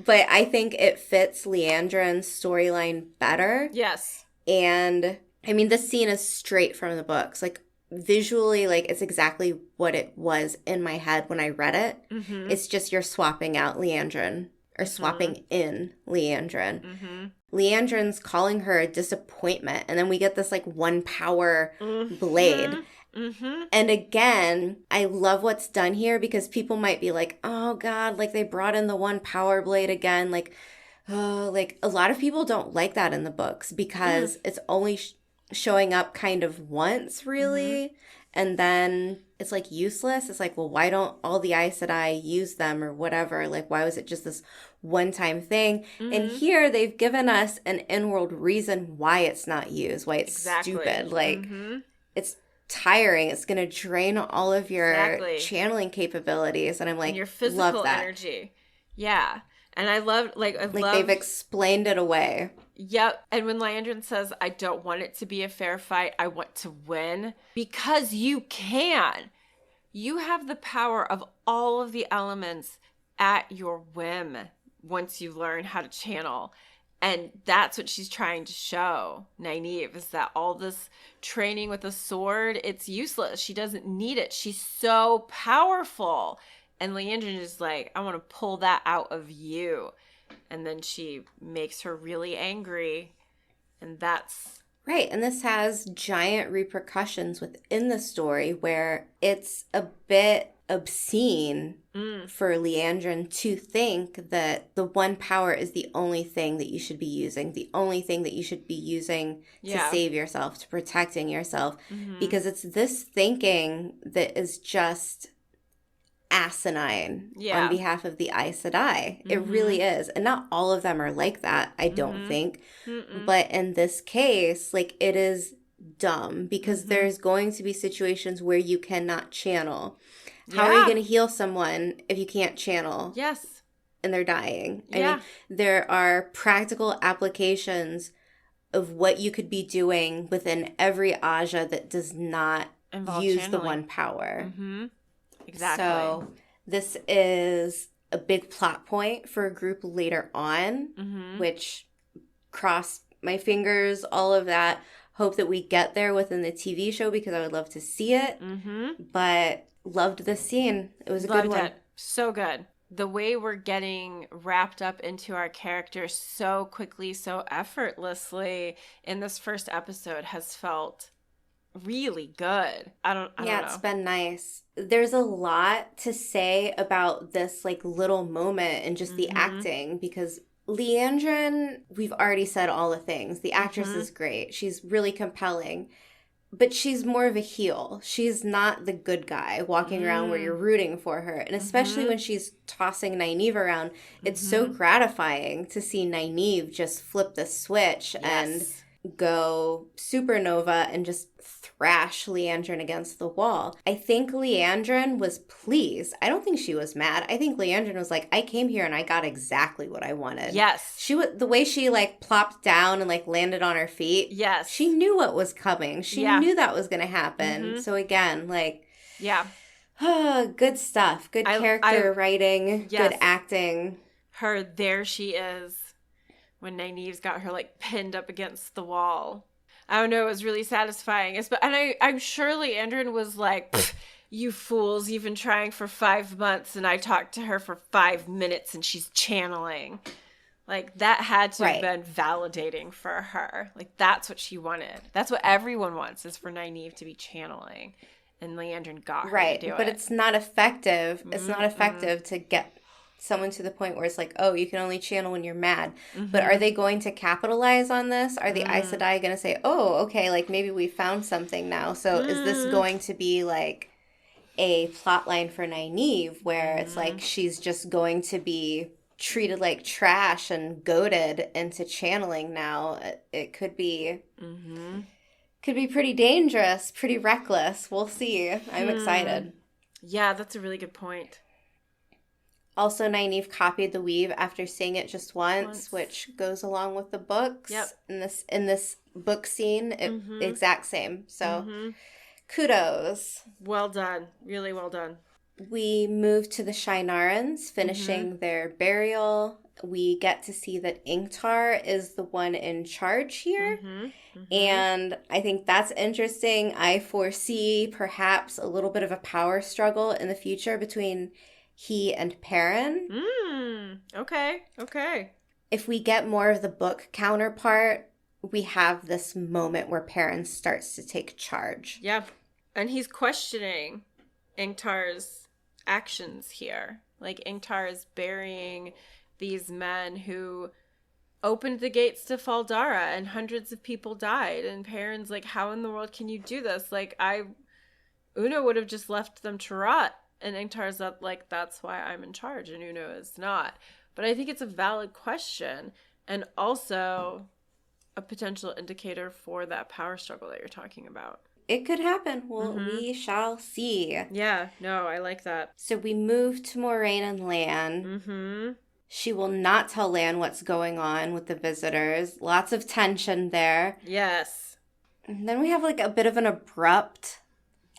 Speaker 2: But I think it fits Liandrin's storyline better.
Speaker 3: Yes.
Speaker 2: And I mean, this scene is straight from the books. Like, visually, like, it's exactly what it was in my head when I read it. It's just you're swapping out Liandrin, or swapping in Liandrin. Liandrin's calling her a disappointment, and then we get this, like, one power blade. And again, I love what's done here, because people might be like, oh God, like, they brought in the one power blade again. Like, oh, like, a lot of people don't like that in the books, because it's only showing up kind of once, really. And then it's, like, useless. It's like, well, why don't all the Aes Sedai use them or whatever? Like, why was it just this one-time thing? And here they've given us an in-world reason why it's not used, why it's stupid. Like, it's tiring. It's going to drain all of your channeling capabilities. And I'm like,
Speaker 3: and your physical
Speaker 2: love that.
Speaker 3: energy. Yeah. And I love, like,
Speaker 2: they've explained it away.
Speaker 3: Yep. And when Liandrin says, I don't want it to be a fair fight, I want to win, because you can. You have the power of all of the elements at your whim once you learn how to channel. And that's what she's trying to show Nynaeve, is that all this training with a sword, it's useless. She doesn't need it. She's so powerful. And Liandrin is like, I want to pull that out of you. And then she makes her really angry. And that's...
Speaker 2: Right. And this has giant repercussions within the story, where it's a bit obscene for Liandrin to think that the one power is the only thing that you should be using, the only thing that you should be using to save yourself, to protecting yourself. Because it's this thinking that is just asinine on behalf of the Aes Sedai. It really is. And not all of them are like that, I don't think. But in this case, like, it is dumb, because there's going to be situations where you cannot channel. How are you going to heal someone if you can't channel?
Speaker 3: Yes.
Speaker 2: And they're dying. I mean, there are practical applications of what you could be doing within every Aja that does not use channeling. The one power.
Speaker 3: Mm-hmm. Exactly.
Speaker 2: So this is a big plot point for a group later on, which cross my fingers, all of that. Hope that we get there within the TV show because I would love to see it. But loved this scene. It was a good one.
Speaker 3: So good. The way we're getting wrapped up into our characters so quickly, so effortlessly in this first episode has felt really good. I don't know.
Speaker 2: It's been nice. There's a lot to say about this like little moment and just the acting because Liandrin, we've already said all the things. The actress is great. She's really compelling. But she's more of a heel. She's not the good guy walking around where you're rooting for her. And especially when she's tossing Nynaeve around, it's so gratifying to see Nynaeve just flip the switch and go supernova and just thrash Liandrin against the wall. I think Liandrin was pleased. I don't think she was mad. I think Liandrin was like, I came here and I got exactly what I wanted.
Speaker 3: Yes.
Speaker 2: She was the way she like plopped down and like landed on her feet.
Speaker 3: Yes.
Speaker 2: She knew what was coming. She knew that was going to happen. So again, like, good stuff. Good character writing. Yes. Good acting.
Speaker 3: There she is. When Nynaeve's got her like pinned up against the wall. I don't know, it was really satisfying. And I'm sure Liandrin was like, you fools, you've been trying for 5 months and I talked to her for 5 minutes and she's channeling. Like that had to have been validating for her. Like that's what she wanted. That's what everyone wants is for Nynaeve to be channeling. And Liandrin got her to do it.
Speaker 2: But it's not effective. It's not effective to get someone to the point where it's like, oh, you can only channel when you're mad. But are they going to capitalize on this? Are the Aes Sedai going to say, oh, okay, like maybe we found something now. So is this going to be like a plot line for Nynaeve where it's like she's just going to be treated like trash and goaded into channeling now? It could be pretty dangerous, pretty reckless. We'll see. I'm excited.
Speaker 3: Yeah, that's a really good point.
Speaker 2: Also, Nynaeve copied the weave after seeing it just once, which goes along with the books.
Speaker 3: Yep.
Speaker 2: In this book scene, exact same. So, kudos.
Speaker 3: Well done. Really well done.
Speaker 2: We move to the Shienarans, finishing their burial. We get to see that Ingtar is the one in charge here. And I think that's interesting. I foresee perhaps a little bit of a power struggle in the future between he and Perrin.
Speaker 3: Okay.
Speaker 2: If we get more of the book counterpart, we have this moment where Perrin starts to take charge.
Speaker 3: Yeah. And he's questioning Ingtar's actions here. Like, Ingtar is burying these men who opened the gates to Fal Dara and hundreds of people died. And Perrin's like, how in the world can you do this? Like, Una would have just left them to rot. And Ingtar's up like, that's why I'm in charge, and Una is not. But I think it's a valid question, and also a potential indicator for that power struggle that you're talking about.
Speaker 2: It could happen. Well, we shall see.
Speaker 3: Yeah, no, I like that.
Speaker 2: So we move to Moiraine and Lan. She will not tell Lan what's going on with the visitors. Lots of tension there.
Speaker 3: Yes.
Speaker 2: And then we have like a bit of an abrupt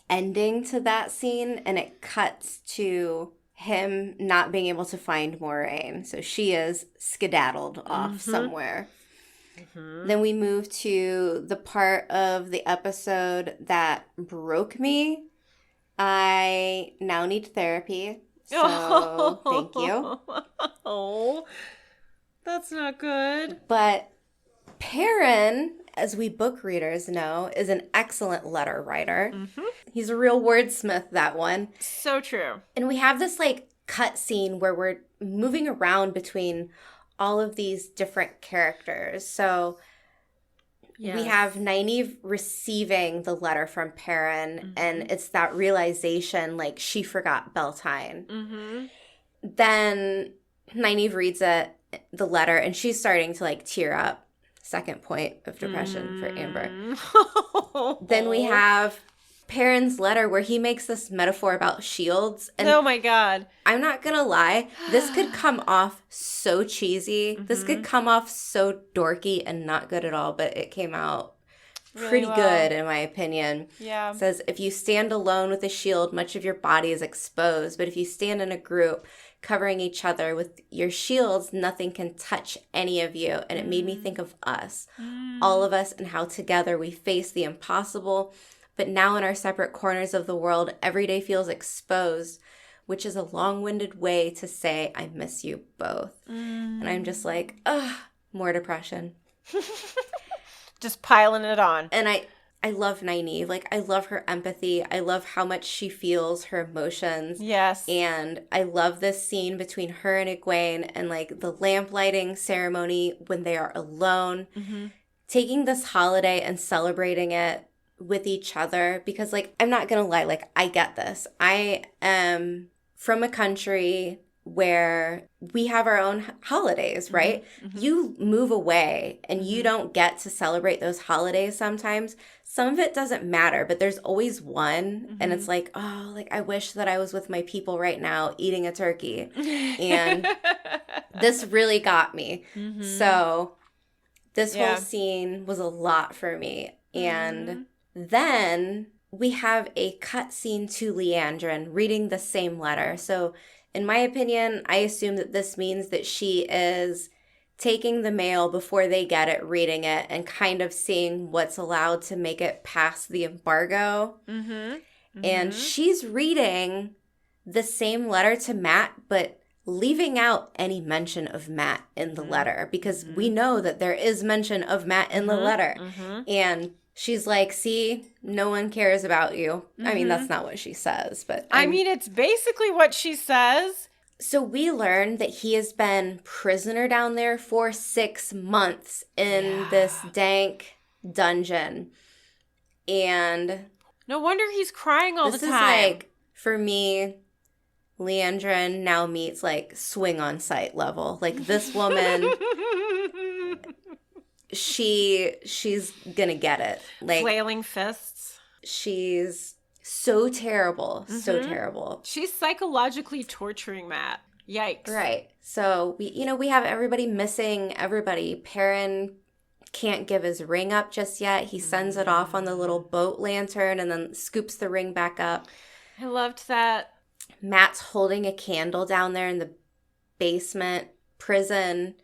Speaker 2: ending to that scene, and it cuts to him not being able to find Moiraine. So she is skedaddled off somewhere. Then we move to the part of the episode that broke me. I now need therapy, so thank you.
Speaker 3: Oh, that's not good.
Speaker 2: But Perrin, as we book readers know, is an excellent letter writer. He's a real wordsmith, that one.
Speaker 3: So true.
Speaker 2: And we have this like cut scene where we're moving around between all of these different characters. So we have Nynaeve receiving the letter from Perrin, and it's that realization like she forgot Beltane. Then Nynaeve reads the letter, and she's starting to like tear up. Second point of depression for Amber. Then we have Perrin's letter where he makes this metaphor about shields. And
Speaker 3: oh my God.
Speaker 2: I'm not gonna lie, this could come off so cheesy. This could come off so dorky and not good at all, but it came out pretty good in my opinion.
Speaker 3: Yeah.
Speaker 2: It says, if you stand alone with a shield, much of your body is exposed. But if you stand in a group, covering each other with your shields, nothing can touch any of you. And it made me think of us, all of us, and how together we face the impossible. But now in our separate corners of the world, every day feels exposed, which is a long-winded way to say, I miss you both. And I'm just like, ugh, more depression.
Speaker 3: Just piling it on.
Speaker 2: And I love Nynaeve. Like, I love her empathy. I love how much she feels her emotions.
Speaker 3: Yes.
Speaker 2: And I love this scene between her and Egwene and, like, the lamp lighting ceremony when they are alone. Taking this holiday and celebrating it with each other. Because, like, I'm not going to lie. Like, I get this. I am from a country where we have our own holidays, right? You move away and you don't get to celebrate those holidays sometimes. Some of it doesn't matter, but there's always one. And it's like, oh, like, I wish that I was with my people right now eating a turkey. And this really got me. So this whole scene was a lot for me. And then we have a cut scene to Liandrin reading the same letter. So in my opinion, I assume that this means that she is taking the mail before they get it, reading it, and kind of seeing what's allowed to make it past the embargo. And she's reading the same letter to Matt, but leaving out any mention of Matt in the letter, because we know that there is mention of Matt in the letter. And she's like, see, no one cares about you. I mean, that's not what she says, but
Speaker 3: I mean, it's basically what she says.
Speaker 2: So we learned that he has been prisoner down there for 6 months in this dank dungeon. And
Speaker 3: no wonder he's crying all the time.
Speaker 2: This is like, for me, Liandrin now meets like swing on sight level. Like, this woman, she's gonna get it. Like,
Speaker 3: flailing fists.
Speaker 2: She's so terrible. So terrible.
Speaker 3: She's psychologically torturing Matt. Yikes.
Speaker 2: Right. So we have everybody missing everybody. Perrin can't give his ring up just yet. He sends it off on the little boat lantern and then scoops the ring back up.
Speaker 3: I loved that.
Speaker 2: Matt's holding a candle down there in the basement prison,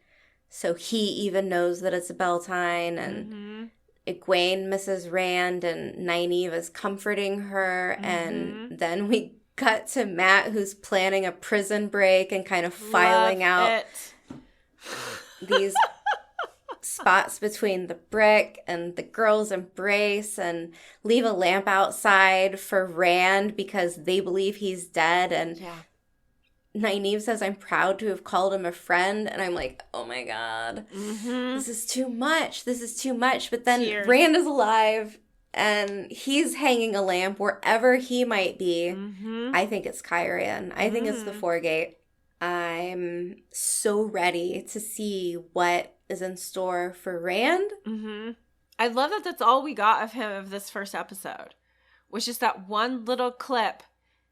Speaker 2: so he even knows that it's Beltane. And Egwene misses Rand, and Nynaeve is comforting her. And then we cut to Matt, who's planning a prison break and kind of filing out these spots between the brick and the girls' embrace, and leave a lamp outside for Rand because they believe he's dead. And Nynaeve says, I'm proud to have called him a friend. And I'm like, oh my God, this is too much. This is too much. But then Rand is alive and he's hanging a lamp wherever he might be. I think it's Kyrian. I think it's the Foregate. I'm so ready to see what is in store for Rand.
Speaker 3: I love that that's all we got of him of this first episode. Was just that one little clip.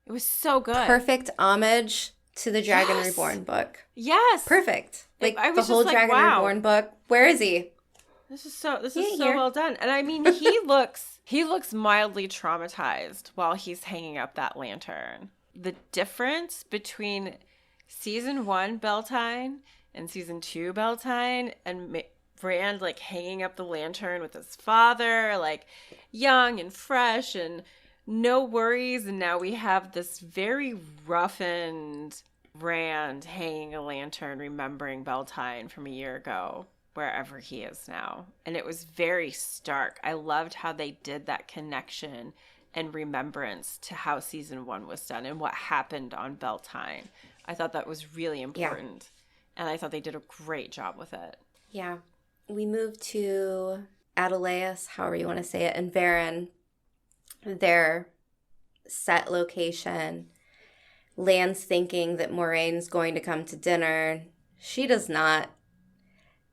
Speaker 3: It was so good.
Speaker 2: Perfect homage to the Dragon Reborn book.
Speaker 3: Yes.
Speaker 2: Perfect. Like,
Speaker 3: I was
Speaker 2: the whole
Speaker 3: just like,
Speaker 2: Dragon
Speaker 3: wow.
Speaker 2: Reborn book. Where is he?
Speaker 3: This is so well done. And I mean, he looks mildly traumatized while he's hanging up that lantern. The difference between season 1 Beltane and season 2 Beltane and Rand, like, hanging up the lantern with his father, like, young and fresh and no worries. And now we have this very roughened Rand hanging a lantern, remembering Beltane from a year ago, wherever he is now. And it was very stark. I loved how they did that connection and remembrance to how season 1 was done and what happened on Beltane. I thought that was really important. And I thought they did a great job with it.
Speaker 2: Yeah. We moved to Adelaus, however you want to say it, and Perrin, their set location. Lan's thinking that Moiraine's going to come to dinner. She does not.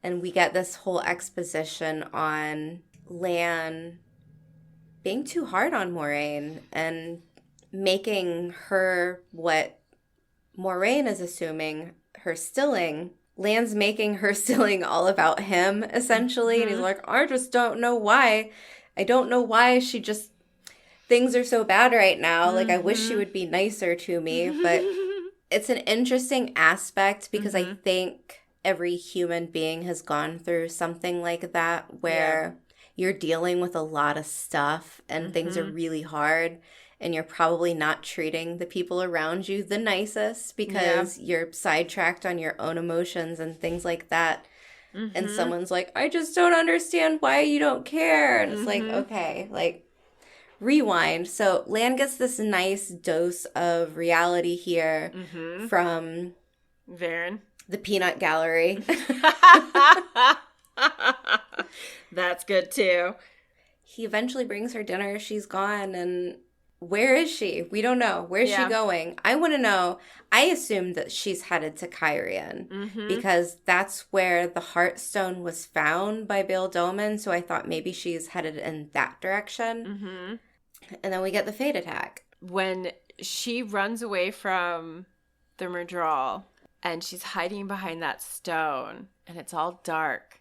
Speaker 2: And we get this whole exposition on Lan being too hard on Moiraine and making her what Moiraine is assuming her stilling. Lan's making her stilling all about him, essentially. And he's like, I just don't know why. I don't know why she just... Things are so bad right now. Like, I wish she would be nicer to me. But it's an interesting aspect because I think every human being has gone through something like that where you're dealing with a lot of stuff and things are really hard. And you're probably not treating the people around you the nicest because you're sidetracked on your own emotions and things like that. And someone's like, I just don't understand why you don't care. And it's like, okay, like, rewind. So Lan gets this nice dose of reality here from
Speaker 3: Perrin,
Speaker 2: the peanut gallery.
Speaker 3: That's good too.
Speaker 2: He eventually brings her dinner. She's gone. And where is she? We don't know. Where's she going? I want to know. I assumed that she's headed to Cairhien because that's where the Heartstone was found by Bail Doman. So I thought maybe she's headed in that direction. And then we get the Fade attack.
Speaker 3: When she runs away from the Murdral and she's hiding behind that stone and it's all dark,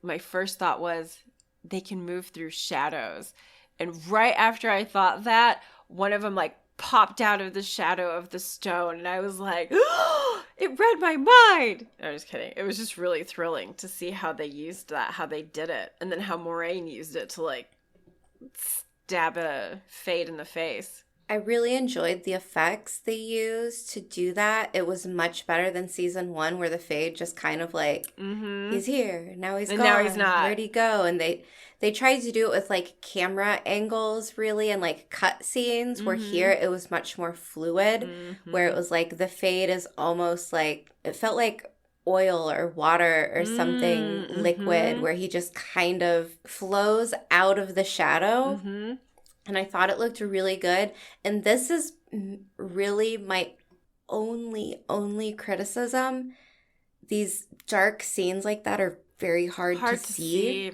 Speaker 3: my first thought was they can move through shadows. And right after I thought that, one of them like popped out of the shadow of the stone. And I was like, oh, it read my mind. No, I'm just kidding. It was just really thrilling to see how they used that, how they did it. And then how Moiraine used it to like stab a Fade in the face.
Speaker 2: I really enjoyed the effects they used to do that. It was much better than season 1 where the Fade just kind of like, he's here, now he's gone.
Speaker 3: Now he's not.
Speaker 2: Where'd he go? And they tried to do it with like camera angles really and like cut scenes where here it was much more fluid where it was like the Fade is almost like, it felt like oil or water or something liquid where he just kind of flows out of the shadow. And I thought it looked really good. And this is really my only criticism. These dark scenes like that are very hard to see.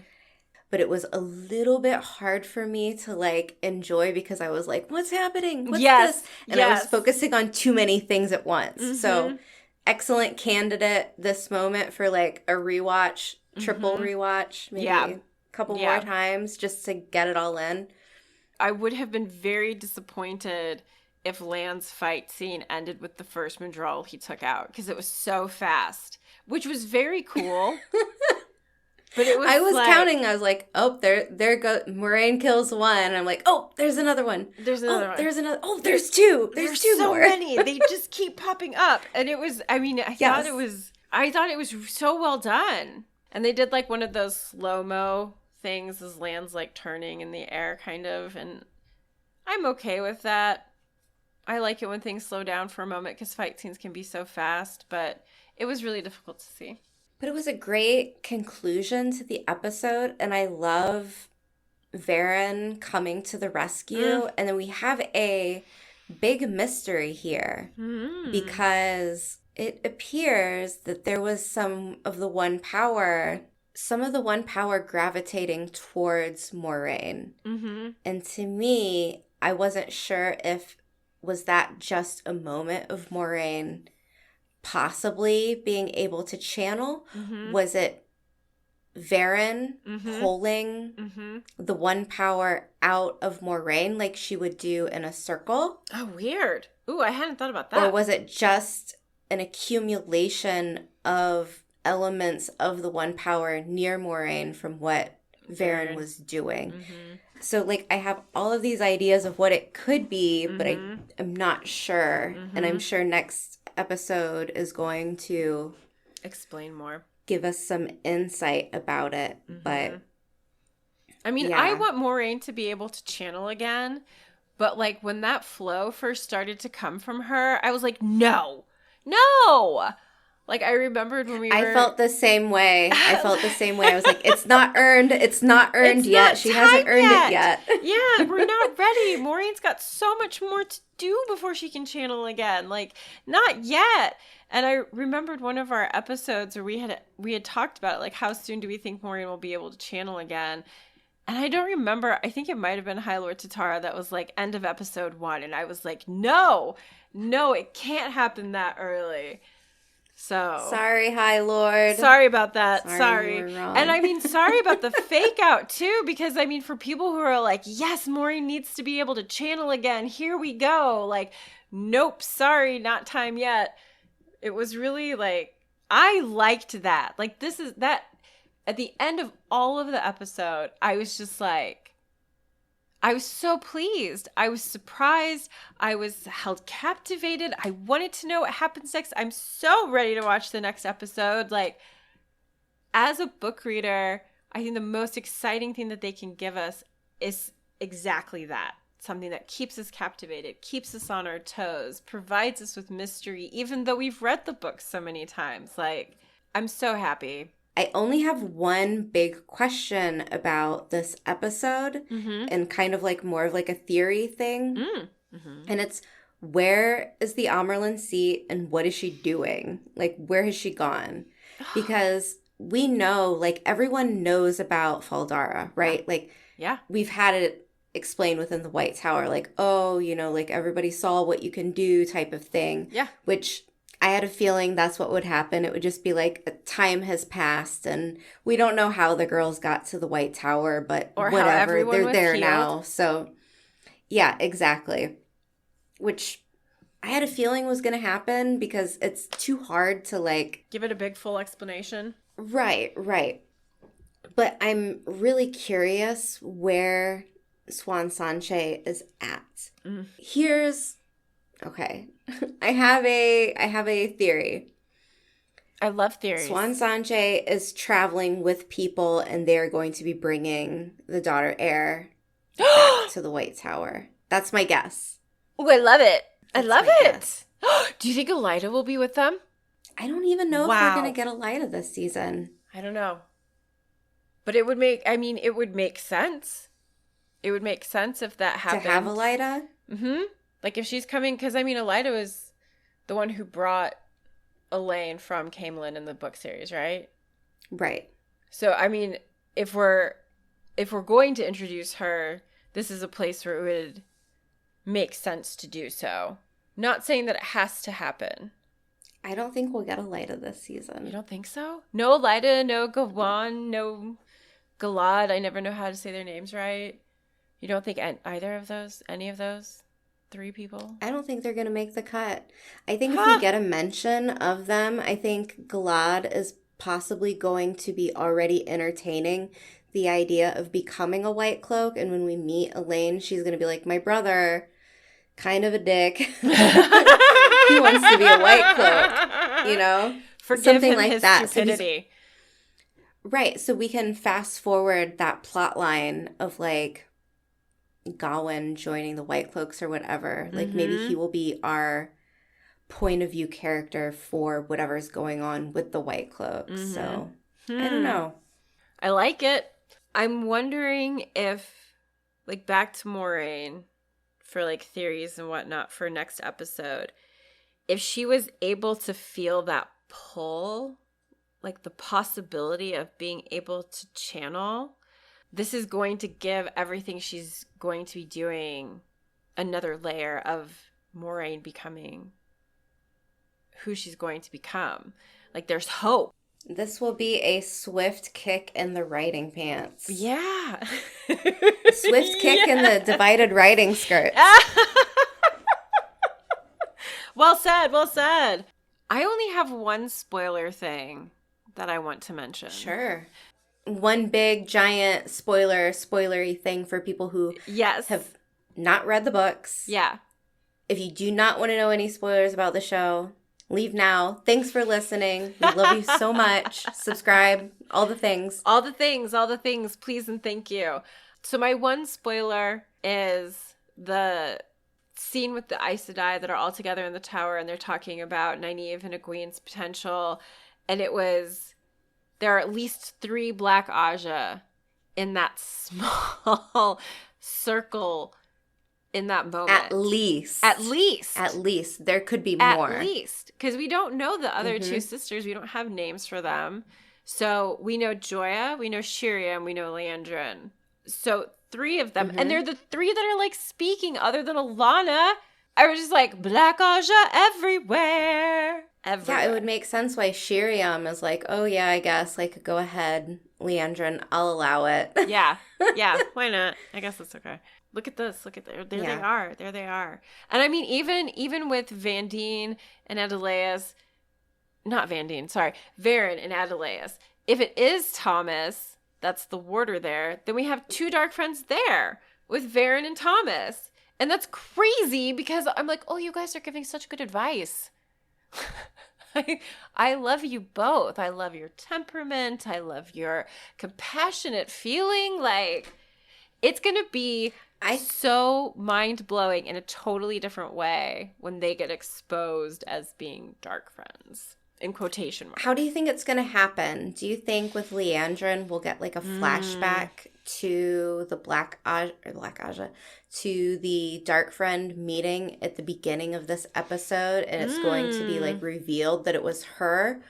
Speaker 2: But it was a little bit hard for me to like enjoy because I was like, what's happening? What's this? And I was focusing on too many things at once. So excellent candidate this moment for like a rewatch, triple rewatch, maybe a couple more times just to get it all in.
Speaker 3: I would have been very disappointed if Lan's fight scene ended with the first Murdral he took out because it was so fast, which was very cool. But it was
Speaker 2: I was like, counting. I was like, oh, there goes Moiraine kills one. And I'm like, oh, there's another one.
Speaker 3: There's another one.
Speaker 2: There's another. Oh, there's two. There's two
Speaker 3: so
Speaker 2: more.
Speaker 3: Many. They just keep popping up, and it was. I mean, I thought it was so well done. And they did like one of those slow-mo things as Lan's like turning in the air, kind of, and I'm okay with that. I like it when things slow down for a moment because fight scenes can be so fast, but it was really difficult to see.
Speaker 2: But it was a great conclusion to the episode, and I love Perrin coming to the rescue. And then we have a big mystery here because it appears that there was some of the One Power gravitating towards Moiraine. And to me, I wasn't sure if was that just a moment of Moiraine possibly being able to channel? Was it Perrin pulling the One Power out of Moiraine like she would do in a circle?
Speaker 3: Oh, weird. Ooh, I hadn't thought about that.
Speaker 2: Or was it just an accumulation of elements of the One Power near Moiraine from what Perrin was doing? So, like, I have all of these ideas of what it could be, but I'm not sure. And I'm sure next episode is going to
Speaker 3: explain more,
Speaker 2: give us some insight about it. But
Speaker 3: I mean, I want Moiraine to be able to channel again, but like when that flow first started to come from her, I was like, no. Like, I remembered when I
Speaker 2: felt the same way. I was like, it's not earned. It's not earned yet. She hasn't earned it yet.
Speaker 3: Yeah, we're not ready. Maureen's got so much more to do before she can channel again. Like, not yet. And I remembered one of our episodes where we had talked about it, like, how soon do we think Moiraine will be able to channel again? And I don't remember, I think it might have been High Lord Tatara that was like end of episode 1. And I was like, no, it can't happen that early. So
Speaker 2: sorry, High Lord.
Speaker 3: Sorry about that. Sorry.
Speaker 2: You were wrong.
Speaker 3: And I mean, sorry about the fake out too, because I mean, for people who are like, yes, Moiraine needs to be able to channel again. Here we go. Like, nope, sorry, not time yet. It was really like, I liked that. Like, this is that at the end of all of the episode, I was just like, I was so pleased. I was surprised. I was held captivated. I wanted to know what happens next. I'm so ready to watch the next episode. Like, as a book reader, I think the most exciting thing that they can give us is exactly that. Something that keeps us captivated, keeps us on our toes, provides us with mystery, even though we've read the book so many times. Like, I'm so happy.
Speaker 2: I only have one big question about this episode and kind of like more of like a theory thing. And it's, where is the Amerlin seat and what is she doing? Like, where has she gone? Because we know, like, everyone knows about Fal Dara, right? Like, we've had it explained within the White Tower, like, oh, you know, like everybody saw what you can do type of thing. Yeah. Which I had a feeling that's what would happen. It would just be like, time has passed and we don't know how the girls got to the White Tower, but or whatever, they're there healed. Now. So yeah, exactly. Which I had a feeling was going to happen because it's too hard to like
Speaker 3: give it a big full explanation.
Speaker 2: Right. But I'm really curious where Swan Sanche is at. Okay. I have a theory.
Speaker 3: I love theories.
Speaker 2: Swan Sanche is traveling with people and they're going to be bringing the daughter heir back to the White Tower. That's my guess.
Speaker 3: Oh, I love it. I love it. Do you think Elida will be with them?
Speaker 2: I don't even know if we're going to get Elida this season.
Speaker 3: I don't know. But it would make sense. It would make sense if that happened.
Speaker 2: To have Elida?
Speaker 3: Mm-hmm. Like, if she's coming, because, I mean, Elida was the one who brought Elaine from Camelin in the book series, right?
Speaker 2: Right.
Speaker 3: So, I mean, if we're going to introduce her, this is a place where it would make sense to do so. Not saying that it has to happen.
Speaker 2: I don't think we'll get Elida this season.
Speaker 3: You don't think so? No Elida, no Gawan, no Galad. I never know how to say their names right. You don't think any of those 3 people?
Speaker 2: I don't think they're going to make the cut. I think if we get a mention of them, I think Galad is possibly going to be already entertaining the idea of becoming a White Cloak. And when we meet Elaine, she's going to be like, my brother, kind of a dick. He wants to be a White Cloak, you know?
Speaker 3: Forgive
Speaker 2: something
Speaker 3: him
Speaker 2: like
Speaker 3: his
Speaker 2: that.
Speaker 3: stupidity.
Speaker 2: Right. So we can fast forward that plot line of like Gawain joining the White Cloaks or whatever. Like maybe he will be our point of view character for whatever's going on with the White Cloaks. So I don't know.
Speaker 3: I like it. I'm wondering if, like, back to Moiraine for like theories and whatnot for next episode, if she was able to feel that pull, like the possibility of being able to channel, this is going to give everything she's going to be doing another layer of Moiraine becoming who she's going to become. Like, there's hope.
Speaker 2: This will be a swift kick in the riding pants.
Speaker 3: Yeah.
Speaker 2: Swift kick in the divided riding skirts.
Speaker 3: Well said, well said. I only have one spoiler thing that I want to mention.
Speaker 2: Sure. One big, giant spoilery thing for people who have not read the books.
Speaker 3: Yeah.
Speaker 2: If you do not want to know any spoilers about the show, leave now. Thanks for listening. We love you so much. Subscribe. All the things.
Speaker 3: All the things. Please and thank you. So my one spoiler is the scene with the Aes Sedai that are all together in the tower and they're talking about Nynaeve and Egwene's potential. And it was, there are at least 3 Black Aja in that small circle in that moment.
Speaker 2: At least. There could be more.
Speaker 3: At least. Because we don't know the other 2 sisters. We don't have names for them. So we know Joya, we know Shiria, and we know Liandrin. So 3 of them, and they're the 3 that are like speaking other than Alana. I was just like, Black Aja everywhere.
Speaker 2: Yeah, it would make sense why Shiriam is like, oh yeah, I guess, like, go ahead, Liandrin, I'll allow it.
Speaker 3: Yeah, why not? I guess that's okay. Look at this. Look at there. There they are. And I mean, even with Vandene and Adelaus, not Vandene, sorry, Varen and Adelaus. If it is Thomas, that's the warder there, then we have 2 dark friends there with Varen and Thomas. And that's crazy because I'm like, oh, you guys are giving such good advice. I love you both. I love your temperament. I love your compassionate feeling. Like, it's going to be so mind-blowing in a totally different way when they get exposed as being dark friends. In quotation marks.
Speaker 2: How do you think it's going to happen? Do you think with Liandrin we'll get like a flashback to the Black Aja, to the Dark Friend meeting at the beginning of this episode, and it's going to be like revealed that it was her?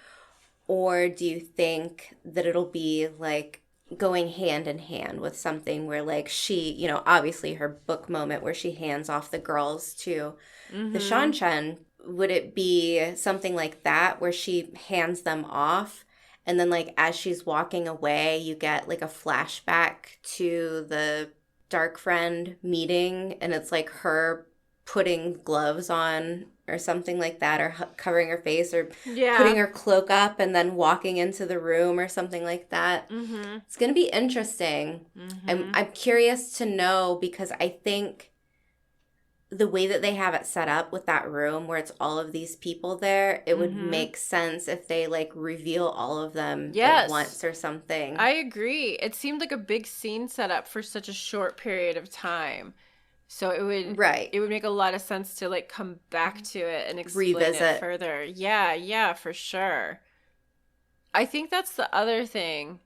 Speaker 2: Or do you think that it'll be like going hand in hand with something where like she, you know, obviously her book moment where she hands off the girls to the Shan-Chen? Would it be something like that where she hands them off and then like as she's walking away you get like a flashback to the Dark Friend meeting and it's like her putting gloves on or something like that, or covering her face, or putting her cloak up and then walking into the room or something like that? It's going to be interesting. I'm curious to know, because I think the way that they have it set up with that room where it's all of these people there, it would make sense if they like reveal all of them at once or something.
Speaker 3: I agree. It seemed like a big scene set up for such a short period of time. So it would make a lot of sense to like come back to it and explain it further. Yeah, for sure. I think that's the other thing.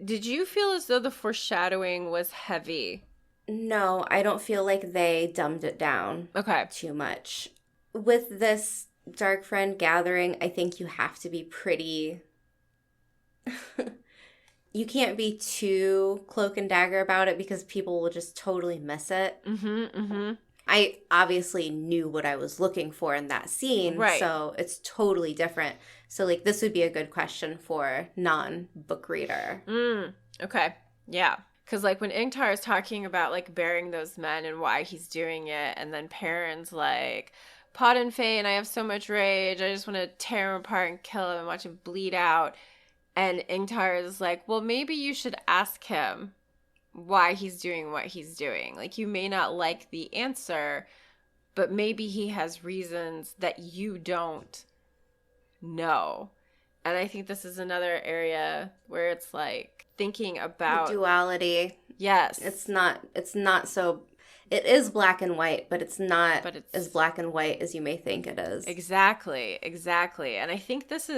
Speaker 3: Did you feel as though the foreshadowing was heavy?
Speaker 2: No, I don't feel like they dumbed it down too much. With this Dark Friend gathering, I think you have to be pretty... You can't be too cloak and dagger about it because people will just totally miss it. I obviously knew what I was looking for in that scene, so it's totally different. So, like, this would be a good question for non-book reader.
Speaker 3: Okay, yeah. Because, like, when Ingtar is talking about, like, burying those men and why he's doing it, and then Perrin's like, Pod and Faye and I have so much rage, I just want to tear him apart and kill him and watch him bleed out. And Ingtar is like, well, maybe you should ask him why he's doing what he's doing. Like, you may not like the answer, but maybe he has reasons that you don't know. And I think this is another area where it's like thinking about
Speaker 2: the duality.
Speaker 3: Yes.
Speaker 2: It's not so... It is black and white, but it's not as black and white as you may think it is.
Speaker 3: Exactly. And I think there's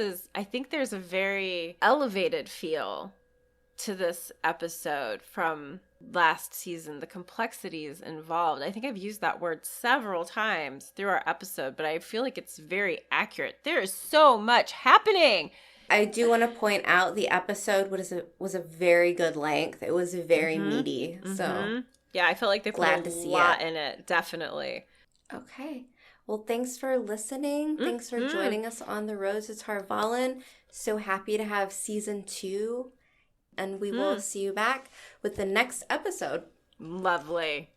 Speaker 3: a very elevated feel to this episode from last season, the complexities involved. I think I've used that word several times through our episode, but I feel like it's very accurate. There is so much happening.
Speaker 2: I do want to point out the episode was a very good length. It was very meaty, so...
Speaker 3: Yeah, I felt like they put a lot in it, definitely.
Speaker 2: Okay. Well, thanks for listening. Thanks for joining us on the road to Tar Valon. So happy to have season 2. And we will see you back with the next episode.
Speaker 3: Lovely.